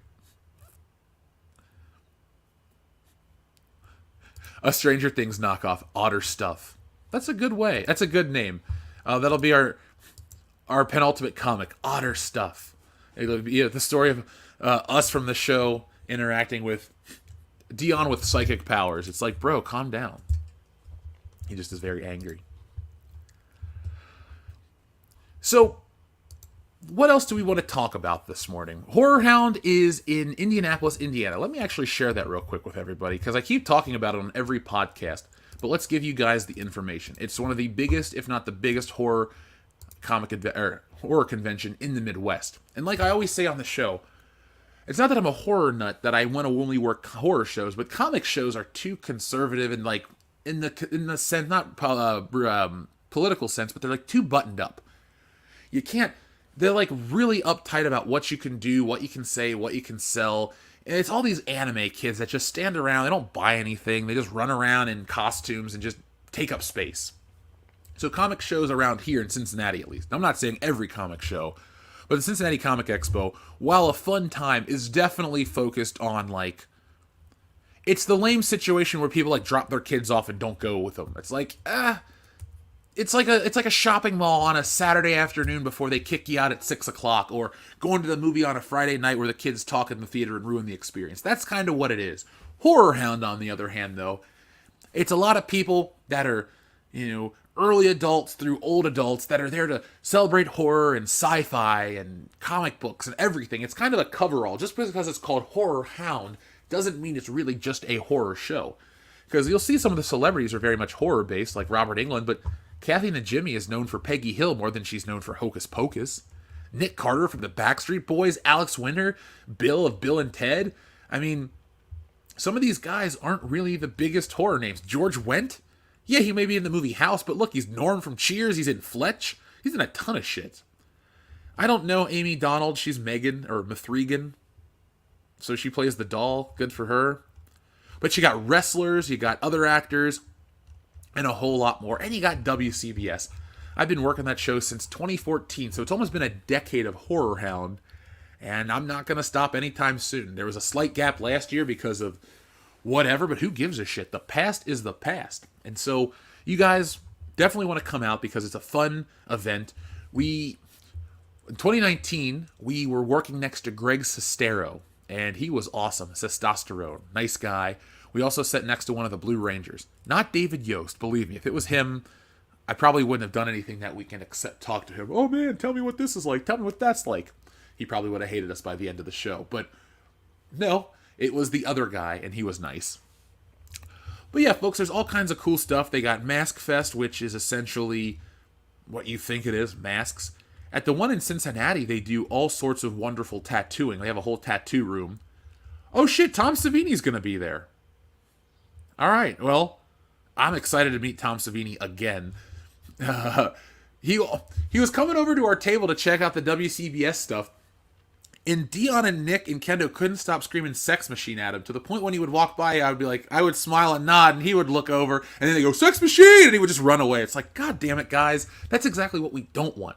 A Stranger Things knockoff, Otter Stuff. That's a good way. That's a good name. That'll be our penultimate comic, Otter Stuff. It'll be the story of us from the show interacting with Dion with psychic powers. It's like, bro, calm down. He just is very angry. So, what else do we want to talk about this morning? Horror Hound is in Indianapolis, Indiana. Let me actually share that real quick with everybody, because I keep talking about it on every podcast. But let's give you guys the information. It's one of the biggest, if not the biggest, horror convention in the Midwest. And like I always say on the show, it's not that I'm a horror nut that I want to only work horror shows, but comic shows are too conservative and like in the sense, not political sense, but they're like too buttoned up. You can't. They're like really uptight about what you can do, what you can say, what you can sell. And it's all these anime kids that just stand around. They don't buy anything. They just run around in costumes and just take up space. So comic shows around here in Cincinnati, at least. I'm not saying every comic show, but the Cincinnati Comic Expo, while a fun time, is definitely focused on, like... it's the lame situation where people, like, drop their kids off and don't go with them. It's like, It's like a shopping mall on a Saturday afternoon before they kick you out at 6 o'clock, or going to the movie on a Friday night where the kids talk in the theater and ruin the experience. That's kind of what it is. Horror Hound, on the other hand, though, it's a lot of people that are, early adults through old adults that are there to celebrate horror and sci-fi and comic books and everything. It's kind of a coverall. Just because it's called Horror Hound doesn't mean it's really just a horror show. Because you'll see some of the celebrities are very much horror-based, like Robert Englund, but Kathy Najimy is known for Peggy Hill more than she's known for Hocus Pocus. Nick Carter from the Backstreet Boys, Alex Winter, Bill of Bill and Ted. I mean, some of these guys aren't really the biggest horror names. George Wendt? Yeah, he may be in the movie House, but look, he's Norm from Cheers, he's in Fletch, he's in a ton of shit. I don't know Amy Donald, she's Megan, or Mithrigan, so she plays the doll, good for her. But you got wrestlers, you got other actors, and a whole lot more. And you got WCBS. I've been working that show since 2014, so it's almost been a decade of Horror Hound, and I'm not going to stop anytime soon. There was a slight gap last year because of whatever, but who gives a shit? The past is the past. And so you guys definitely want to come out because it's a fun event. In 2019, we were working next to Greg Sestero, and he was awesome. Testosterone. Nice guy. We also sat next to one of the Blue Rangers. Not David Yost, believe me. If it was him, I probably wouldn't have done anything that weekend except talk to him. Oh man, tell me what this is like. Tell me what that's like. He probably would have hated us by the end of the show. But no, it was the other guy, and he was nice. But yeah, folks, there's all kinds of cool stuff. They got Mask Fest, which is essentially what you think it is, masks. At the one in Cincinnati, they do all sorts of wonderful tattooing. They have a whole tattoo room. Oh shit, Tom Savini's going to be there. All right, well, I'm excited to meet Tom Savini again. He was coming over to our table to check out the WCBS stuff, and Dion and Nick and Kendo couldn't stop screaming "Sex Machine" at him, to the point when he would walk by, I would smile and nod, and he would look over, and then they go, "Sex Machine!" and he would just run away. It's like, God damn it, guys. That's exactly what we don't want.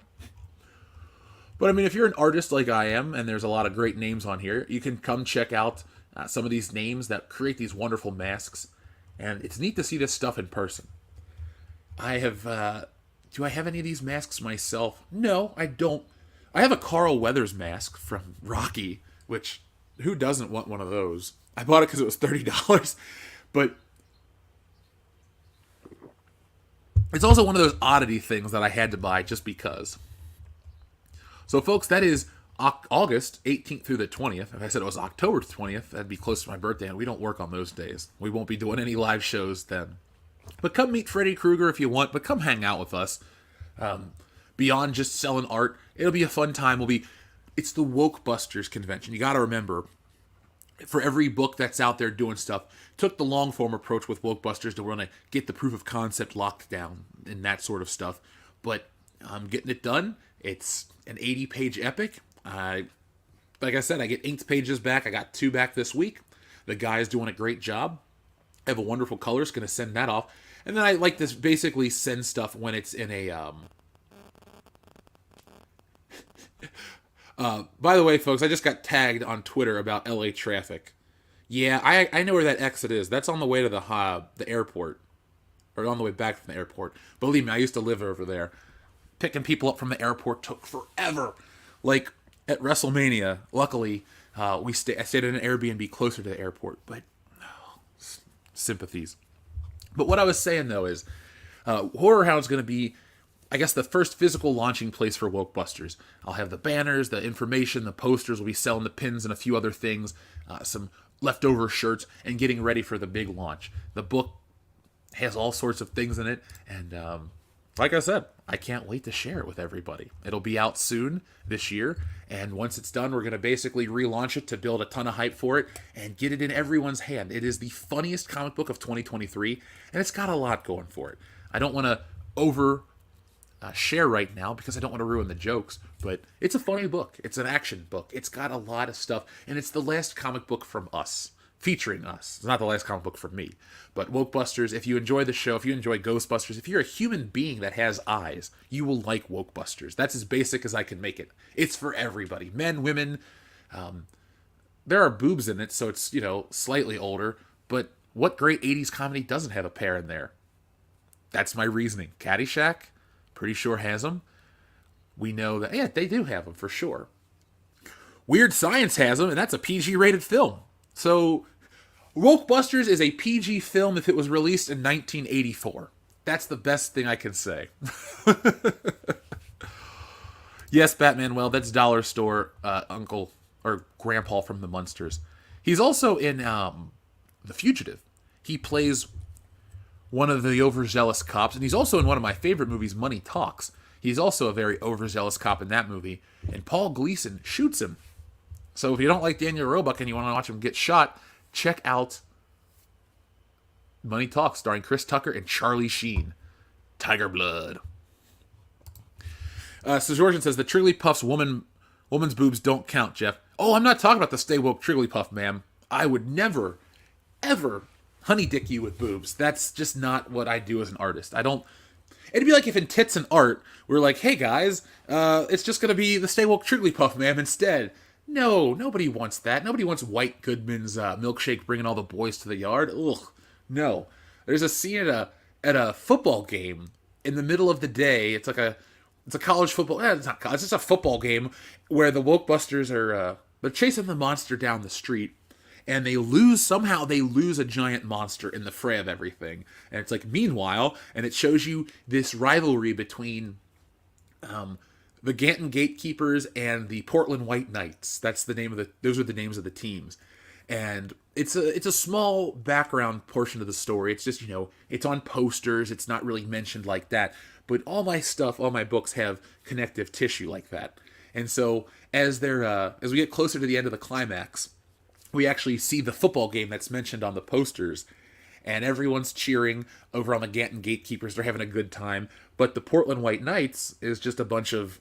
But I mean, if you're an artist like I am, and there's a lot of great names on here, you can come check out some of these names that create these wonderful masks. And it's neat to see this stuff in person. I have, do I have any of these masks myself? No, I don't. I have a Carl Weathers mask from Rocky, which, who doesn't want one of those? I bought it because it was $30, but it's also one of those oddity things that I had to buy just because. So folks, that is August 18th through the 20th. If I said it was October 20th, that'd be close to my birthday, and we don't work on those days. We won't be doing any live shows then. But come meet Freddy Krueger if you want, but come hang out with us. Beyond just selling art, it'll be a fun time. It's the Woke Busters convention. You got to remember, for every book that's out there doing stuff, took the long form approach with Woke Busters to want to get the proof of concept locked down and that sort of stuff. But I'm getting it done. It's an 80-page epic. Like I said, I get inked pages back. I got 2 back this week. The guy's doing a great job. I have a wonderful colorist, going to send that off. And then I like to basically send stuff when it's in a... by the way, folks, I just got tagged on Twitter about LA traffic. Yeah, I know where that exit is. That's on the way to the airport. Or on the way back from the airport. Believe me, I used to live over there. Picking people up from the airport took forever. Like, at WrestleMania, luckily, I stayed in an Airbnb closer to the airport. But, sympathies. But what I was saying, though, is Horror Hound's going to be, I guess, the first physical launching place for Woke Busters. I'll have the banners, the information, the posters. We'll be selling the pins and a few other things, some leftover shirts, and getting ready for the big launch. The book has all sorts of things in it, and like I said, I can't wait to share it with everybody. It'll be out soon this year, and once it's done, we're going to basically relaunch it to build a ton of hype for it and get it in everyone's hand. It is the funniest comic book of 2023, and it's got a lot going for it. I don't want to share right now because I don't want to ruin the jokes, but it's a funny book. It's an action book. It's got a lot of stuff, and it's the last comic book from us, featuring us. It's not the last comic book from me, but Woke Busters, if you enjoy the show, if you enjoy Ghostbusters, if you're a human being that has eyes, you will like Woke Busters. That's as basic as I can make it. It's for everybody. Men, women, there are boobs in it, so it's, slightly older, but what great 80s comedy doesn't have a pair in there? That's my reasoning. Caddyshack, pretty sure has them. We know that, yeah, they do have them for sure. Weird Science has them, and that's a PG-rated film. So, Woke Busters is a PG film if it was released in 1984. That's the best thing I can say. Yes, Batman, well, that's Dollar Store Uncle, or Grandpa from the Munsters. He's also in The Fugitive. He plays one of the overzealous cops, and he's also in one of my favorite movies, Money Talks. He's also a very overzealous cop in that movie, and Paul Gleason shoots him. So if you don't like Daniel Roebuck and you want to watch him get shot, check out Money Talks, starring Chris Tucker and Charlie Sheen. Tiger Blood. So Georgian says, the Trigglypuff's woman's boobs don't count, Jeff. Oh, I'm not talking about the Stay Woke Trigglypuff, ma'am. I would never, ever honey dick you with boobs. That's just not what I do as an artist. It'd be like if in Tits and Art, we're like, hey guys, it's just going to be the Stay Woke Trigglypuff, ma'am, instead. No, nobody wants that. Nobody wants White Goodman's milkshake bringing all the boys to the yard. Ugh, no. There's a scene at a football game in the middle of the day. It's a college football. It's not college. It's just a football game where the Wokebusters are they're chasing the monster down the street, and they lose. Somehow they lose a giant monster in the fray of everything. And it's like, meanwhile, and it shows you this rivalry between the Ganton Gatekeepers and the Portland White Knights. That's the name of those are the names of the teams. And it's a small background portion of the story. It's just, it's on posters. It's not really mentioned like that. But all my stuff, all my books have connective tissue like that. And so as we get closer to the end of the climax, we actually see the football game that's mentioned on the posters, and everyone's cheering over on the Ganton Gatekeepers. They're having a good time. But the Portland White Knights is just a bunch of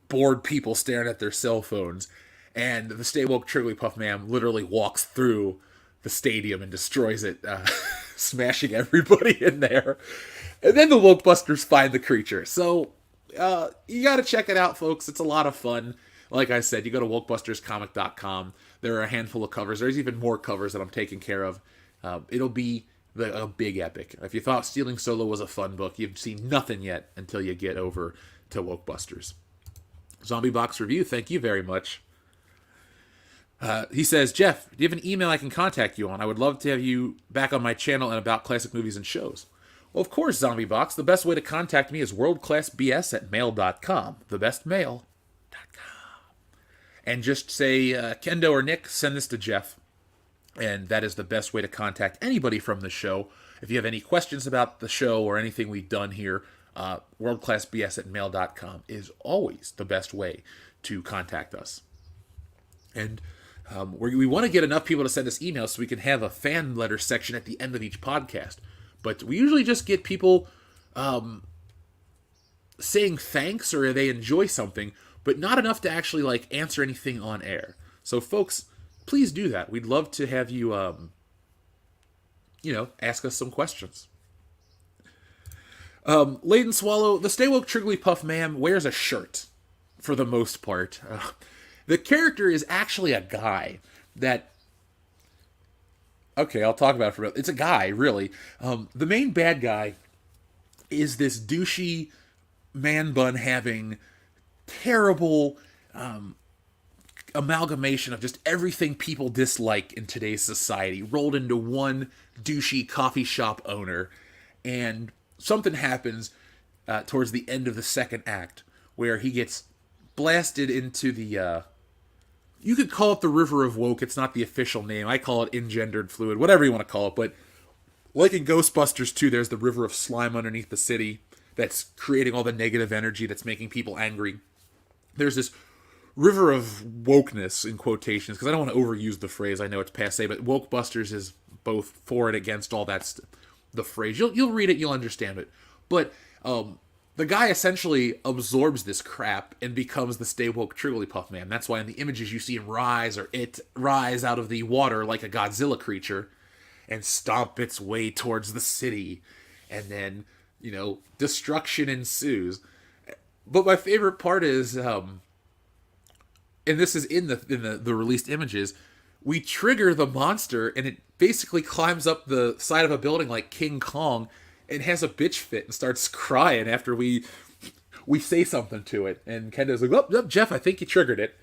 bored people staring at their cell phones. And the Stay Woke Trigglypuff Man literally walks through the stadium and destroys it, smashing everybody in there. And then the Wokebusters find the creature. So you got to check it out, folks. It's a lot of fun. Like I said, you go to WokebustersComic.com. There are a handful of covers. There's even more covers that I'm taking care of. It'll be a big epic. If you thought Stealing Solo was a fun book, you've seen nothing yet until you get over to Wokebusters. Zombie Box Review, thank you very much. He says, Jeff, do you have an email I can contact you on? I would love to have you back on my channel and about classic movies and shows. Well, of course, Zombie Box. The best way to contact me is worldclassbs@mail.com. Thebestmail.com. And just say, Kendo or Nick, send this to Jeff. And that is the best way to contact anybody from the show. If you have any questions about the show or anything we've done here, worldclassbs@mail.com is always the best way to contact us. And we want to get enough people to send us emails so we can have a fan letter section at the end of each podcast. But we usually just get people saying thanks or they enjoy something, but not enough to actually answer anything on air. So folks, please do that. We'd love to have you, ask us some questions. Layden Swallow, the Stay Woke Trigglypuff Man wears a shirt for the most part. The character is actually a guy that... Okay, I'll talk about it for a minute. It's a guy, really. The main bad guy is this douchey man bun having terrible amalgamation of just everything people dislike in today's society rolled into one douchey coffee shop owner. And something happens towards the end of the second act where he gets blasted into the... you could call it the River of Woke. It's not the official name. I call it engendered fluid, whatever you want to call it. But like in Ghostbusters 2, there's the river of slime underneath the city that's creating all the negative energy that's making people angry. There's this river of wokeness, in quotations, because I don't want to overuse the phrase. I know it's passé, but Wokebusters is both for and against all that the phrase. You'll read it, you'll understand it. But the guy essentially absorbs this crap and becomes the Stay Woke Trigglypuff Man. That's why in the images you see him rise out of the water like a Godzilla creature and stomp its way towards the city. And then, destruction ensues. But my favorite part is, and this is in the released images, we trigger the monster and it basically climbs up the side of a building like King Kong and has a bitch fit and starts crying after we say something to it. And Kendo's like, oh, Jeff, I think you triggered it.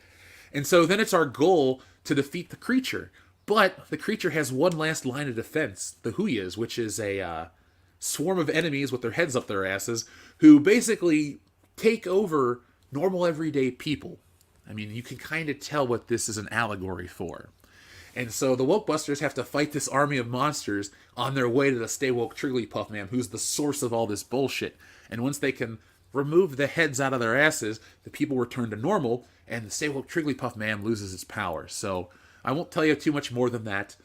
And so then it's our goal to defeat the creature. But the creature has one last line of defense, the Huyas, which is a swarm of enemies with their heads up their asses, who basically take over normal everyday people. I mean, you can kind of tell what this is an allegory for. And so the Wokebusters have to fight this army of monsters on their way to the Stay Woke Trigglypuff Man, who's the source of all this bullshit. And once they can remove the heads out of their asses, the people return to normal, and the Stay Woke Trigglypuff Man loses its power. So I won't tell you too much more than that.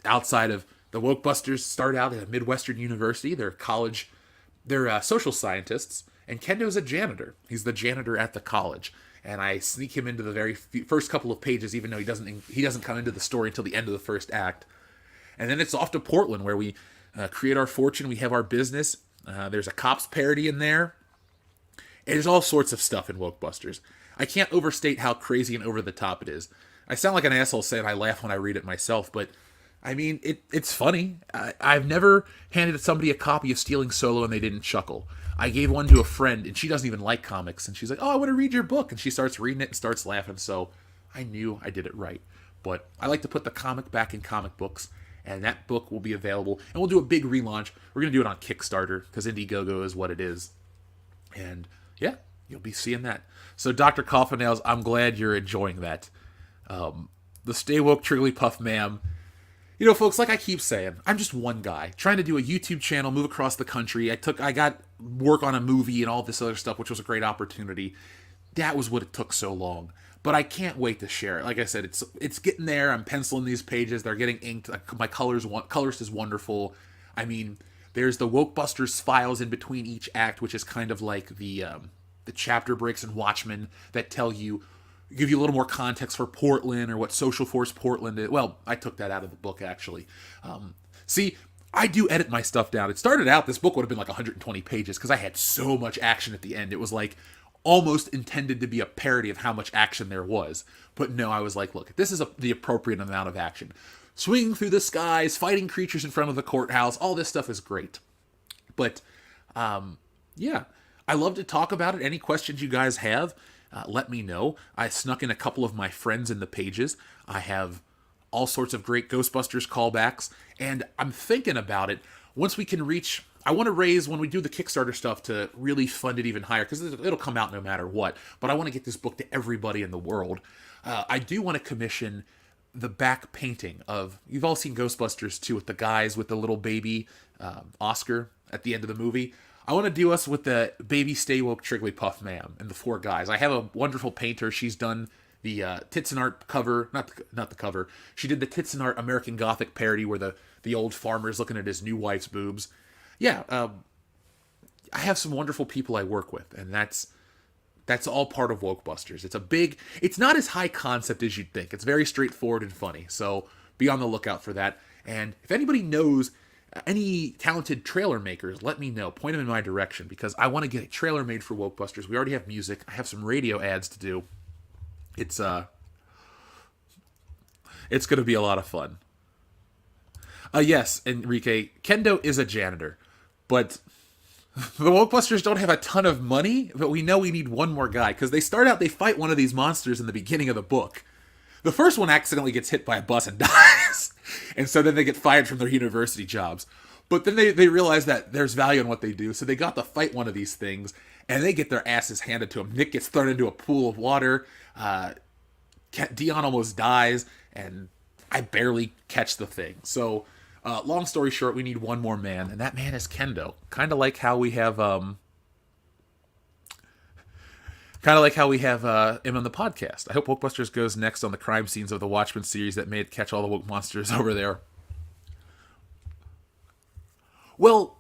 Outside of the Wokebusters start out at a Midwestern university. They're social scientists, and Kendo's a janitor. He's the janitor at the college. And I sneak him into the very first couple of pages, even though he doesn't come into the story until the end of the first act. And then it's off to Portland, where we create our fortune. We have our business. There's a Cops parody in there. And there's all sorts of stuff in Wokebusters. I can't overstate how crazy and over the top it is. I sound like an asshole saying I laugh when I read it myself, but I mean, it's funny. I've never handed somebody a copy of Stealing Solo and they didn't chuckle. I gave one to a friend, and she doesn't even like comics, and she's like, oh, I want to read your book, and she starts reading it and starts laughing, so I knew I did it right. But I like to put the comic back in comic books, and that book will be available, and we'll do a big relaunch. We're going to do it on Kickstarter, because Indiegogo is what it is. And, yeah, you'll be seeing that. So, Dr. Coffin Nails, I'm glad you're enjoying that. The Stay Woke Trigglypuff Ma'am. You know, folks, like I keep saying, I'm just one guy trying to do a YouTube channel, move across the country. I got work on a movie and all this other stuff, which was a great opportunity. That was what it took so long. But I can't wait to share it. Like I said, it's getting there. I'm penciling these pages. They're getting inked. My colorist is wonderful. I mean, there's the Wokebusters files in between each act, which is kind of like the chapter breaks in Watchmen that give you a little more context for Portland or what Social Force Portland is. Well, I took that out of the book, actually. See, I do edit my stuff down. It started out, this book would have been like 120 pages because I had so much action at the end. It was like almost intended to be a parody of how much action there was. But no, I was like, look, this is the appropriate amount of action. Swinging through the skies, fighting creatures in front of the courthouse, all this stuff is great. But, yeah, I love to talk about it. Any questions you guys have, let me know. I snuck in a couple of my friends in the pages. I have all sorts of great Ghostbusters callbacks, and I'm thinking about it. Once we can reach, I want to raise, when we do the Kickstarter stuff, to really fund it even higher, because it'll come out no matter what, but I want to get this book to everybody in the world. I do want to commission the back painting of, you've all seen Ghostbusters 2 with the guys with the little baby Oscar at the end of the movie. I want to do us with the baby Stay Woke Trigglypuff Ma'am and the 4 guys. I have a wonderful painter. She's done the Tits and Art cover, not the cover. She did the Tits and Art American Gothic parody where the old farmer's looking at his new wife's boobs. Yeah, I have some wonderful people I work with, and that's all part of Wokebusters. It's not as high concept as you'd think. It's very straightforward and funny, so be on the lookout for that. And if anybody knows any talented trailer makers, let me know. Point them in my direction, because I want to get a trailer made for Wokebusters. We already have music. I have some radio ads to do. It's going to be a lot of fun. Yes, Enrique, Kendo is a janitor, but the Wokebusters don't have a ton of money, but we know we need one more guy, because they fight one of these monsters in the beginning of the book. The first one accidentally gets hit by a bus and dies. And so then they get fired from their university jobs. But then they realize that there's value in what they do. So they got to fight one of these things, and they get their asses handed to them. Nick gets thrown into a pool of water. Dion almost dies, and I barely catch the thing. So, long story short, we need one more man, and that man is Kendo. Kind of like how we have him on the podcast. I hope Wokebusters goes next on the crime scenes of the Watchmen series that made catch all the woke monsters over there. Well,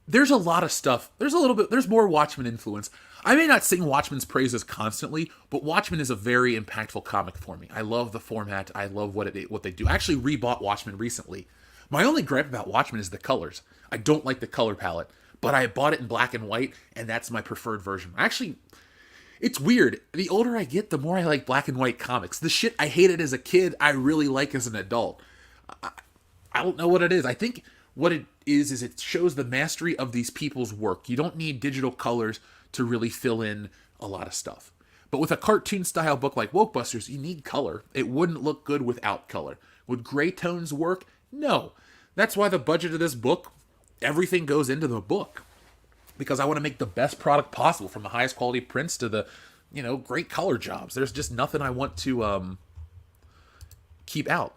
there's a lot of stuff. There's more Watchmen influence. I may not sing Watchmen's praises constantly, but Watchmen is a very impactful comic for me. I love the format. I love what they do. I actually rebought Watchmen recently. My only gripe about Watchmen is the colors. I don't like the color palette, but I bought it in black and white, and that's my preferred version. Actually, it's weird. The older I get, the more I like black and white comics. The shit I hated as a kid, I really like as an adult. I don't know what it is. I think what it is it shows the mastery of these people's work. You don't need digital colors to really fill in a lot of stuff. But with a cartoon-style book like Wokebusters, you need color. It wouldn't look good without color. Would gray tones work? No. That's why the budget of this book, everything goes into the book. Because I want to make the best product possible, from the highest quality prints to the, great color jobs. There's just nothing I want to keep out.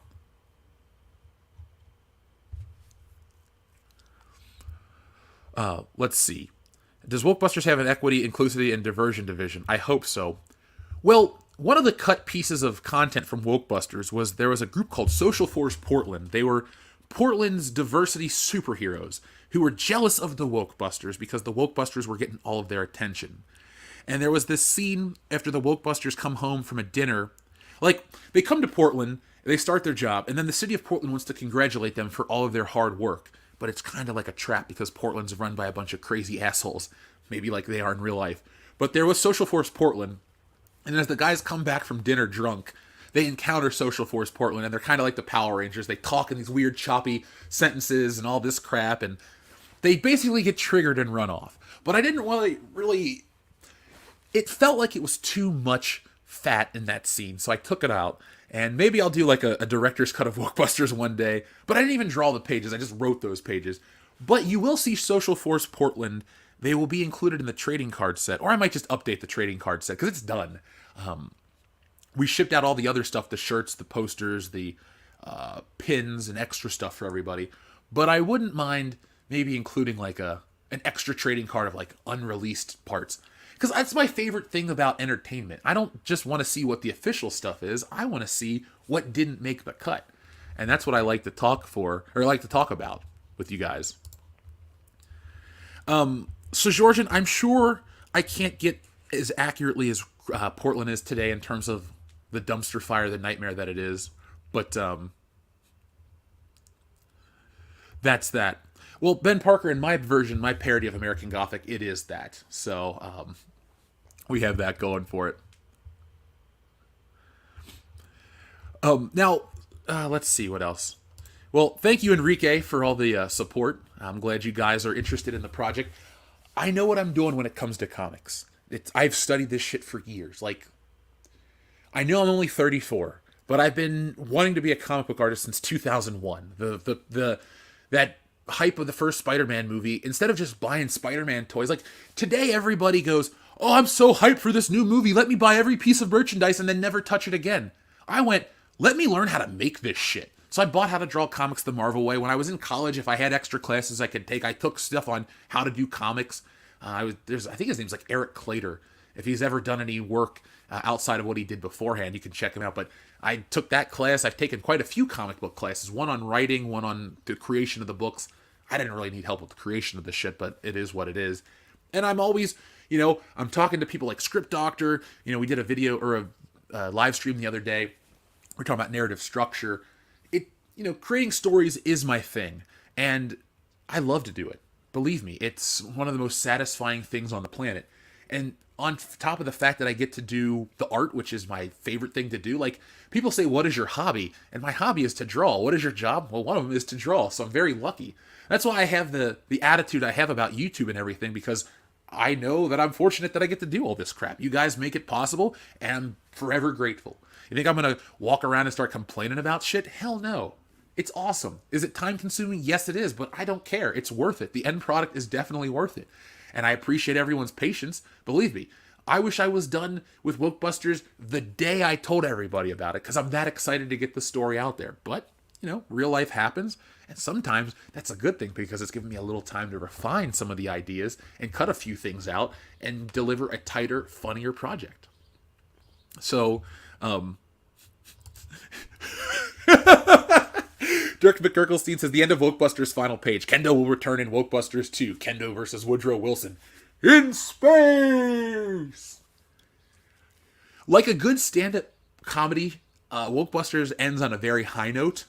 Let's see. Does Wokebusters have an equity, inclusivity, and diversion division? I hope so. Well, one of the cut pieces of content from Wokebusters was there was a group called Social Force Portland. They were Portland's diversity superheroes who were jealous of the Wokebusters because the Wokebusters were getting all of their attention. And there was this scene after the Wokebusters come home from a dinner. Like, they come to Portland, they start their job, and then the city of Portland wants to congratulate them for all of their hard work. But it's kind of like a trap because Portland's run by a bunch of crazy assholes, maybe like they are in real life. But there was Social Force Portland, And as the guys come back from dinner drunk, they encounter Social Force Portland, and they're kind of like the Power Rangers. They talk in these weird, choppy sentences and all this crap, and they basically get triggered and run off. But I didn't really. It felt like it was too much fat in that scene, so I took it out. And maybe I'll do like a director's cut of Wokebusters one day. But I didn't even draw the pages, I just wrote those pages. But you will see Social Force Portland. They will be included in the trading card set, or I might just update the trading card set, because it's done. We shipped out all the other stuff, the shirts, the posters, the pins, and extra stuff for everybody. But I wouldn't mind maybe including like an extra trading card of like unreleased parts. Because that's my favorite thing about entertainment. I don't just want to see what the official stuff is. I want to see what didn't make the cut. And that's what I like to talk about with you guys. So, Georgian, I'm sure I can't get as accurately as Portland is today in terms of the dumpster fire, the nightmare that it is. But that's that. Well, Ben Parker, in my version, my parody of American Gothic, it is that. So we have that going for it. Now, let's see what else. Well, thank you, Enrique, for all the support. I'm glad you guys are interested in the project. I know what I'm doing when it comes to comics. I've studied this shit for years. Like, I know I'm only 34, but I've been wanting to be a comic book artist since 2001. That hype of the first Spider-Man movie, instead of just buying Spider-Man toys, like today everybody goes, "Oh, I'm so hyped for this new movie. Let me buy every piece of merchandise and then never touch it again." I went, "Let me learn how to make this shit." So I bought How to Draw Comics the Marvel Way. When I was in college, if I had extra classes I could take, I took stuff on how to do comics. I think his name's like Eric Clater. If he's ever done any work outside of what he did beforehand, you can check him out. But I took that class. I've taken quite a few comic book classes, one on writing, one on the creation of the books. I didn't really need help with the creation of the shit, but it is what it is. And I'm always, I'm talking to people like Script Doctor. We did a video or a live stream the other day. We're talking about narrative structure. Creating stories is my thing, and I love to do it. Believe me, it's one of the most satisfying things on the planet. And on top of the fact that I get to do the art, which is my favorite thing to do, like, people say, "What is your hobby?" And my hobby is to draw. What is your job? Well, one of them is to draw, so I'm very lucky. That's why I have the attitude I have about YouTube and everything, because I know that I'm fortunate that I get to do all this crap. You guys make it possible, and I'm forever grateful. You think I'm going to walk around and start complaining about shit? Hell no. It's awesome. Is it time consuming? Yes, it is, but I don't care. It's worth it. The end product is definitely worth it. And I appreciate everyone's patience. Believe me, I wish I was done with Wokebusters the day I told everybody about it, because I'm that excited to get the story out there. But, real life happens, and sometimes that's a good thing, because it's given me a little time to refine some of the ideas and cut a few things out and deliver a tighter, funnier project. So, Dirk McKirkelstein says, the end of Wokebusters' final page. Kendo will return in Wokebusters 2. Kendo versus Woodrow Wilson. In space! Like a good stand-up comedy, Wokebusters ends on a very high note,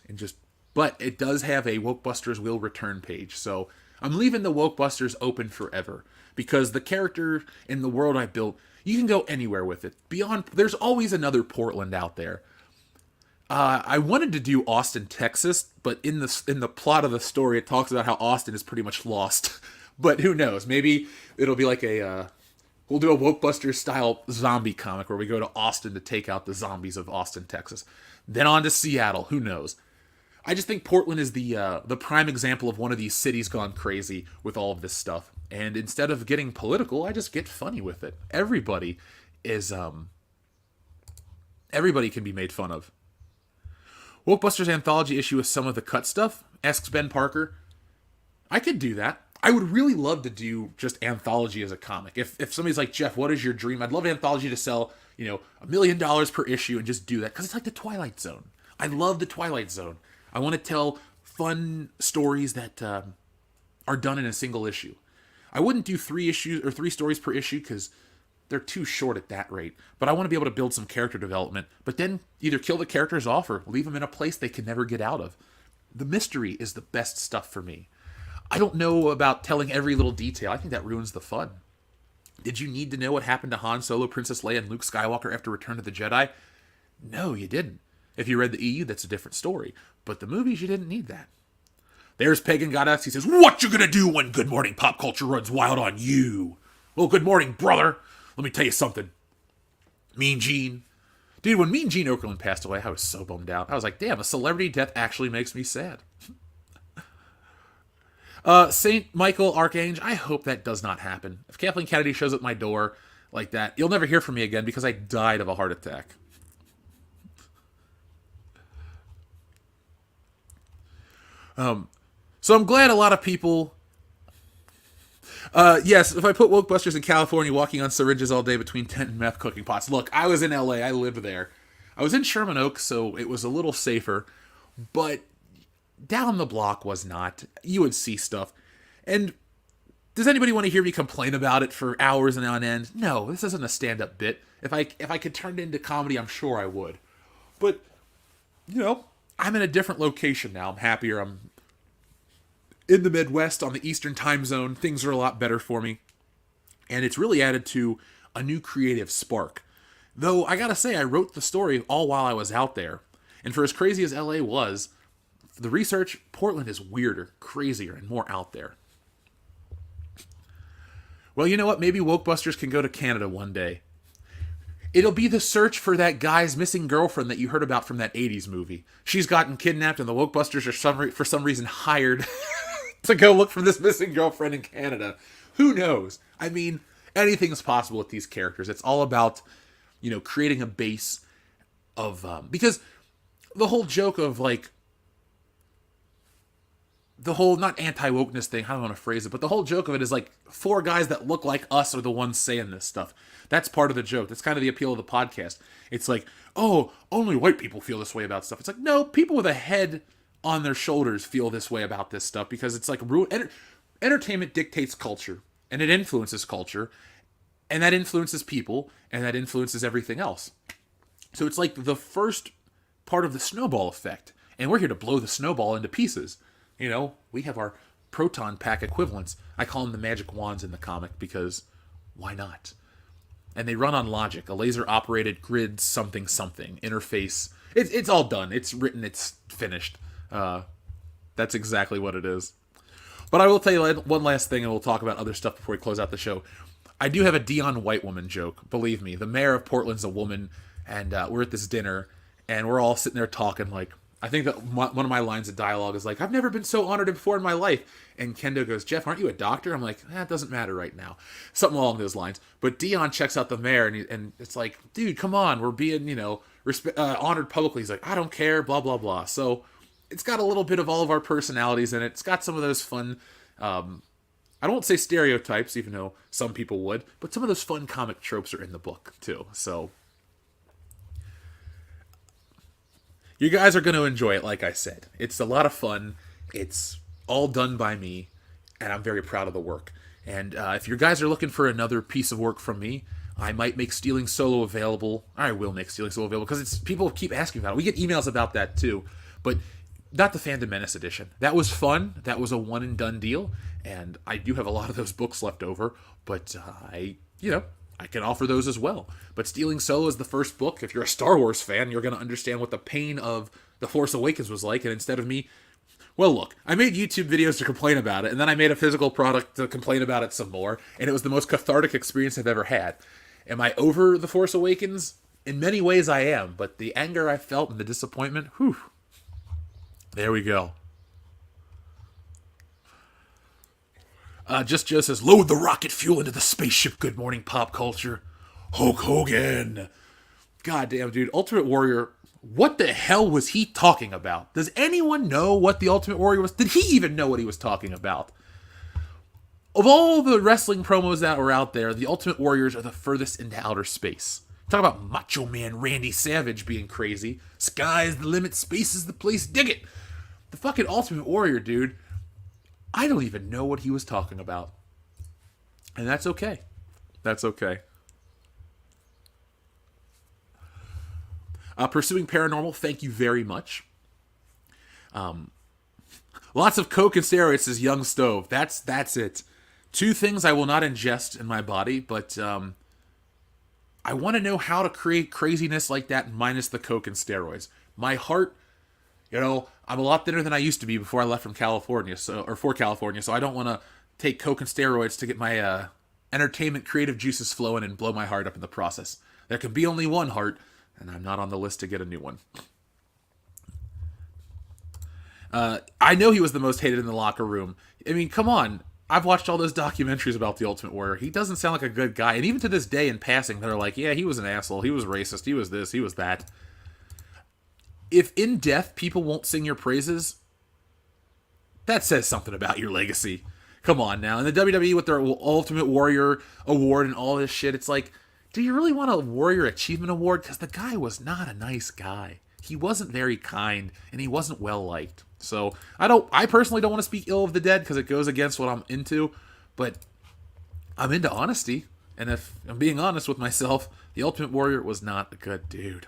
but it does have a Wokebusters will return page. So I'm leaving the Wokebusters open forever, because the character in the world I built, you can go anywhere with it. There's always another Portland out there. I wanted to do Austin, Texas, but in the plot of the story, it talks about how Austin is pretty much lost. But who knows? Maybe it'll be like we'll do a Wokebusters style zombie comic where we go to Austin to take out the zombies of Austin, Texas. Then on to Seattle. Who knows? I just think Portland is the prime example of one of these cities gone crazy with all of this stuff. And instead of getting political, I just get funny with it. Everybody can be made fun of. Wokebusters anthology issue with some of the cut stuff, asks Ben Parker. I could do that. I would really love to do just anthology as a comic. If somebody's like, "Jeff, what is your dream?" I'd love anthology to sell, $1 million per issue and just do that. Because it's like the Twilight Zone. I love the Twilight Zone. I want to tell fun stories that are done in a single issue. I wouldn't do 3 stories per issue, because they're too short at that rate. But I want to be able to build some character development, but then either kill the characters off or leave them in a place they can never get out of. The mystery is the best stuff for me. I don't know about telling every little detail. I think that ruins the fun. Did you need to know what happened to Han Solo, Princess Leia, and Luke Skywalker after Return of the Jedi? No, you didn't. If you read the EU, that's a different story. But the movies, you didn't need that. There's Pagan Goddess. He says, what you gonna do when Good Morning Pop Culture runs wild on you? Well, good morning, brother. Let me tell you something. Mean Gene. Dude, when Mean Gene Okerlund passed away, I was so bummed out. I was like, damn, a celebrity death actually makes me sad. St. Michael Archange, I hope that does not happen. If Kathleen Kennedy shows up at my door like that, you'll never hear from me again because I died of a heart attack. So I'm glad a lot of people... yes, if I put Wokebusters in California walking on syringes all day between tent and meth cooking pots. Look, I was in LA. I lived there. I was in Sherman Oaks, so it was a little safer. But down the block was not. You would see stuff. And does anybody want to hear me complain about it for hours and on end? No, this isn't a stand-up bit. If I could turn it into comedy, I'm sure I would. But, you know, I'm in a different location now. I'm happier. I'm in the Midwest on the Eastern time zone. Things are a lot better for me. And it's really added to a new creative spark. Though, I gotta say, I wrote the story all while I was out there. And for as crazy as LA was, the research, Portland is weirder, crazier, and more out there. Well, you know what? Maybe Wokebusters can go to Canada one day. It'll be the search for that guy's missing girlfriend that you heard about from that 80s movie. She's gotten kidnapped and the Wokebusters are for some reason hired to go look for this missing girlfriend in Canada. Who knows? I mean, anything's possible with these characters. It's all about, you know, creating a base of... because the whole joke of, like... the whole, not anti-wokeness thing, how do I want to phrase it, but the whole joke of it is like, 4 guys that look like us are the ones saying this stuff. That's part of the joke. That's kind of the appeal of the podcast. It's like, oh, only white people feel this way about stuff. It's like, no, people with a head on their shoulders feel this way about this stuff because it's like, entertainment dictates culture, and it influences culture, and that influences people, and that influences everything else. So it's like the first part of the snowball effect, and we're here to blow the snowball into pieces. You know, we have our proton pack equivalents. I call them the magic wands in the comic because why not? And they run on logic, a laser-operated grid something interface. It's all done. It's written. It's finished. That's exactly what it is. But I will tell you one last thing, and we'll talk about other stuff before we close out the show. I do have a Dion White woman joke. Believe me, the mayor of Portland's a woman, and we're at this dinner, and we're all sitting there talking like, I think that one of my lines of dialogue is like, I've never been so honored before in my life. And Kendo goes, Jeff, aren't you a doctor? I'm like, it doesn't matter right now. Something along those lines. But Dion checks out the mayor, and it's like, dude, come on. We're being, you know, honored publicly. He's like, I don't care, blah, blah, blah. So it's got a little bit of all of our personalities in it. It's got some of those fun, I don't say stereotypes, even though some people would, but some of those fun comic tropes are in the book, too. So you guys are going to enjoy it, like I said. It's a lot of fun. It's all done by me, and I'm very proud of the work. And if you guys are looking for another piece of work from me, I might make Stealing Solo available. I will make Stealing Solo available, because people keep asking about it. We get emails about that, too. But not the Phantom Menace edition. That was fun. That was a one-and-done deal. And I do have a lot of those books left over. But I can offer those as well. But Stealing Solo is the first book. If you're a Star Wars fan, you're going to understand what the pain of The Force Awakens was like. And instead of me... Well, look, I made YouTube videos to complain about it, and then I made a physical product to complain about it some more, and it was the most cathartic experience I've ever had. Am I over The Force Awakens? In many ways I am, but the anger I felt and the disappointment, whew. There we go. Just Joe says, load the rocket fuel into the spaceship, good morning pop culture. Hulk Hogan. Goddamn, dude. Ultimate Warrior, what the hell was he talking about? Does anyone know what the Ultimate Warrior was? Did he even know what he was talking about? Of all the wrestling promos that were out there, the Ultimate Warriors are the furthest into outer space. Talk about Macho Man Randy Savage being crazy. Sky's the limit, space is the place, dig it. The fucking Ultimate Warrior, dude. I don't even know what he was talking about. And that's okay. That's okay. Pursuing Paranormal, thank you very much. Lots of coke and steroids, says Young Stove. That's it. Two things I will not ingest in my body, but I want to know how to create craziness like that minus the coke and steroids. My heart, I'm a lot thinner than I used to be before I left from California, for California, so I don't want to take coke and steroids to get my entertainment creative juices flowing and blow my heart up in the process. There can be only one heart, and I'm not on the list to get a new one. I know he was the most hated in the locker room. I mean, come on. I've watched all those documentaries about the Ultimate Warrior. He doesn't sound like a good guy. And even to this day, in passing, they're like, yeah, he was an asshole. He was racist. He was this. He was that. If in death people won't sing your praises, that says something about your legacy. Come on now. In the WWE with their Ultimate Warrior award and all this shit, it's like, do you really want a Warrior Achievement Award? Because the guy was not a nice guy. He wasn't very kind, and he wasn't well liked. So I personally don't want to speak ill of the dead because it goes against what I'm into, but I'm into honesty. And if I'm being honest with myself, the Ultimate Warrior was not a good dude.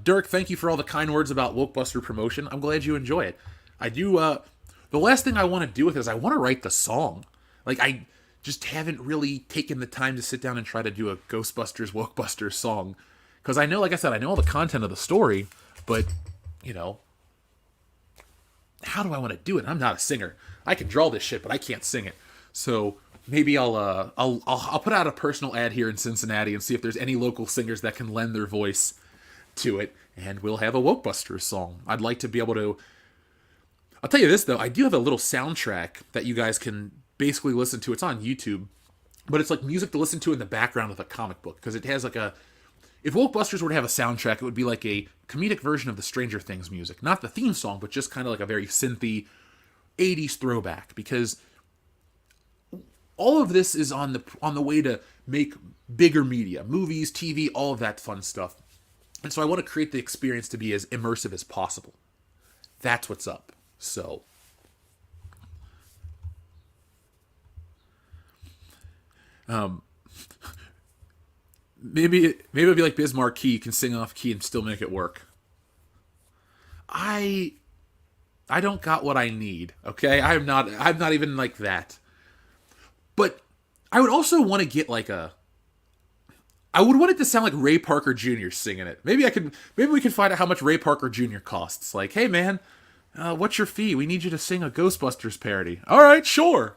Dirk, thank you for all the kind words about Wokebuster promotion. I'm glad you enjoy it. I do. The last thing I want to do with it is I want to write the song. Like, I just haven't really taken the time to sit down and try to do a Ghostbusters Wokebusters song. Because I know, like I said, I know all the content of the story, but, how do I want to do it? I'm not a singer. I can draw this shit, but I can't sing it. So maybe I'll put out a personal ad here in Cincinnati and see if there's any local singers that can lend their voice to it, and we'll have a Wokebusters song. I'd like to be able to. I'll tell you this though, I do have a little soundtrack that you guys can basically listen to. It's on YouTube, but it's like music to listen to in the background of a comic book because it has like a. If Wokebusters were to have a soundtrack, it would be like a comedic version of the Stranger Things music. Not the theme song, but just kind of like a very synthy 80s throwback. Because all of this is on the way to make bigger media. Movies, TV, all of that fun stuff. And so I want to create the experience to be as immersive as possible. That's what's up. So. Maybe it'd be like Biz Markie, you can sing off key and still make it work. I don't got what I need, okay? I'm not even like that. But I would also want to get like I would want it to sound like Ray Parker Jr. singing it. Maybe we could find out how much Ray Parker Jr. costs. Like, hey man, what's your fee? We need you to sing a Ghostbusters parody. All right, sure.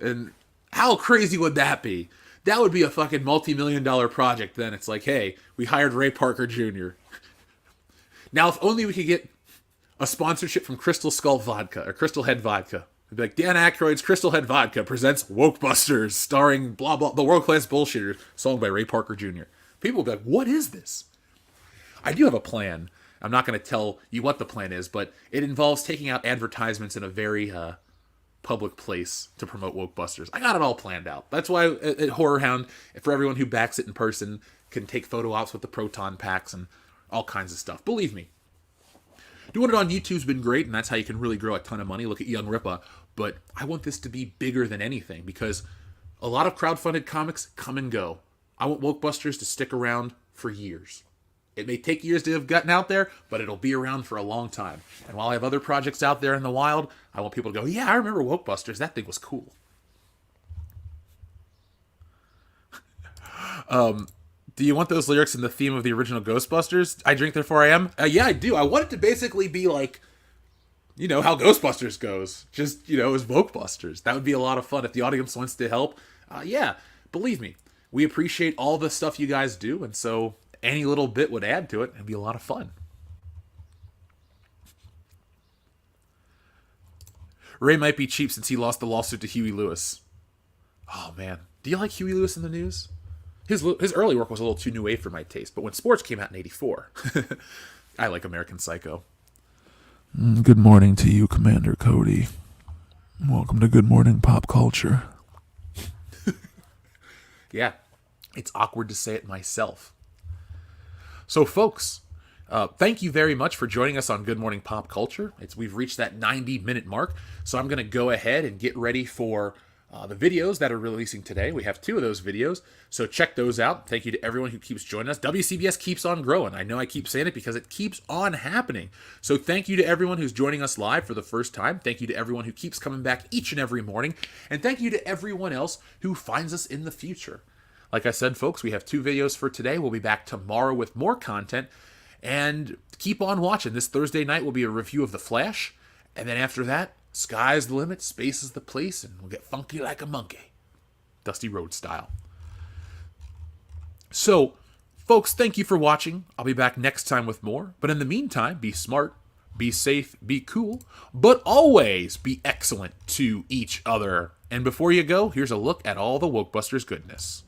And how crazy would that be? That would be a fucking multi-million-dollar project then. It's like, hey, we hired Ray Parker Jr. Now, if only we could get a sponsorship from Crystal Skull Vodka, or Crystal Head Vodka. It'd be like, Dan Aykroyd's Crystal Head Vodka presents Wokebusters, starring blah, blah, the world-class bullshitters, song by Ray Parker Jr. People would be like, what is this? I do have a plan. I'm not going to tell you what the plan is, but it involves taking out advertisements in a very public place to promote Wokebusters. I got it all planned out. That's why at Horror Hound, for everyone who backs it in person, can take photo ops with the proton packs and all kinds of stuff. Believe me. Doing it on YouTube's been great, and that's how you can really grow a ton of money. Look at Young Ripa. But I want this to be bigger than anything, because a lot of crowdfunded comics come and go. I want Wokebusters to stick around for years. It may take years to have gotten out there, but it'll be around for a long time. And while I have other projects out there in the wild, I want people to go, yeah, I remember Wokebusters. That thing was cool. Do you want those lyrics in the theme of the original Ghostbusters? I drink, therefore I am? Yeah, I do. I want it to basically be like, how Ghostbusters goes. Just, as Wokebusters. That would be a lot of fun. If the audience wants to help, yeah, believe me. We appreciate all the stuff you guys do, and so any little bit would add to it. It'd be a lot of fun. Ray might be cheap since he lost the lawsuit to Huey Lewis. Oh, man. Do you like Huey Lewis in the news? His early work was a little too new wave for my taste, but when Sports came out in 84, I like American Psycho. Good morning to you, Commander Cody. Welcome to Good Morning Pop Culture. Yeah, it's awkward to say it myself. So, folks, thank you very much for joining us on Good Morning Pop Culture. We've reached that 90-minute mark, so I'm going to go ahead and get ready for The videos that are releasing today, we have 2 of those videos, so check those out. Thank you to everyone who keeps joining us. WCBS keeps on growing. I know I keep saying it because it keeps on happening. So thank you to everyone who's joining us live for the first time. Thank you to everyone who keeps coming back each and every morning. And thank you to everyone else who finds us in the future. Like I said, folks, we have 2 videos for today. We'll be back tomorrow with more content. And keep on watching. This Thursday night will be a review of The Flash. And then after that, sky's the limit, space is the place, and we'll get funky like a monkey. Dusty Road style. So, folks, thank you for watching. I'll be back next time with more. But in the meantime, be smart, be safe, be cool, but always be excellent to each other. And before you go, here's a look at all the Wokebusters goodness.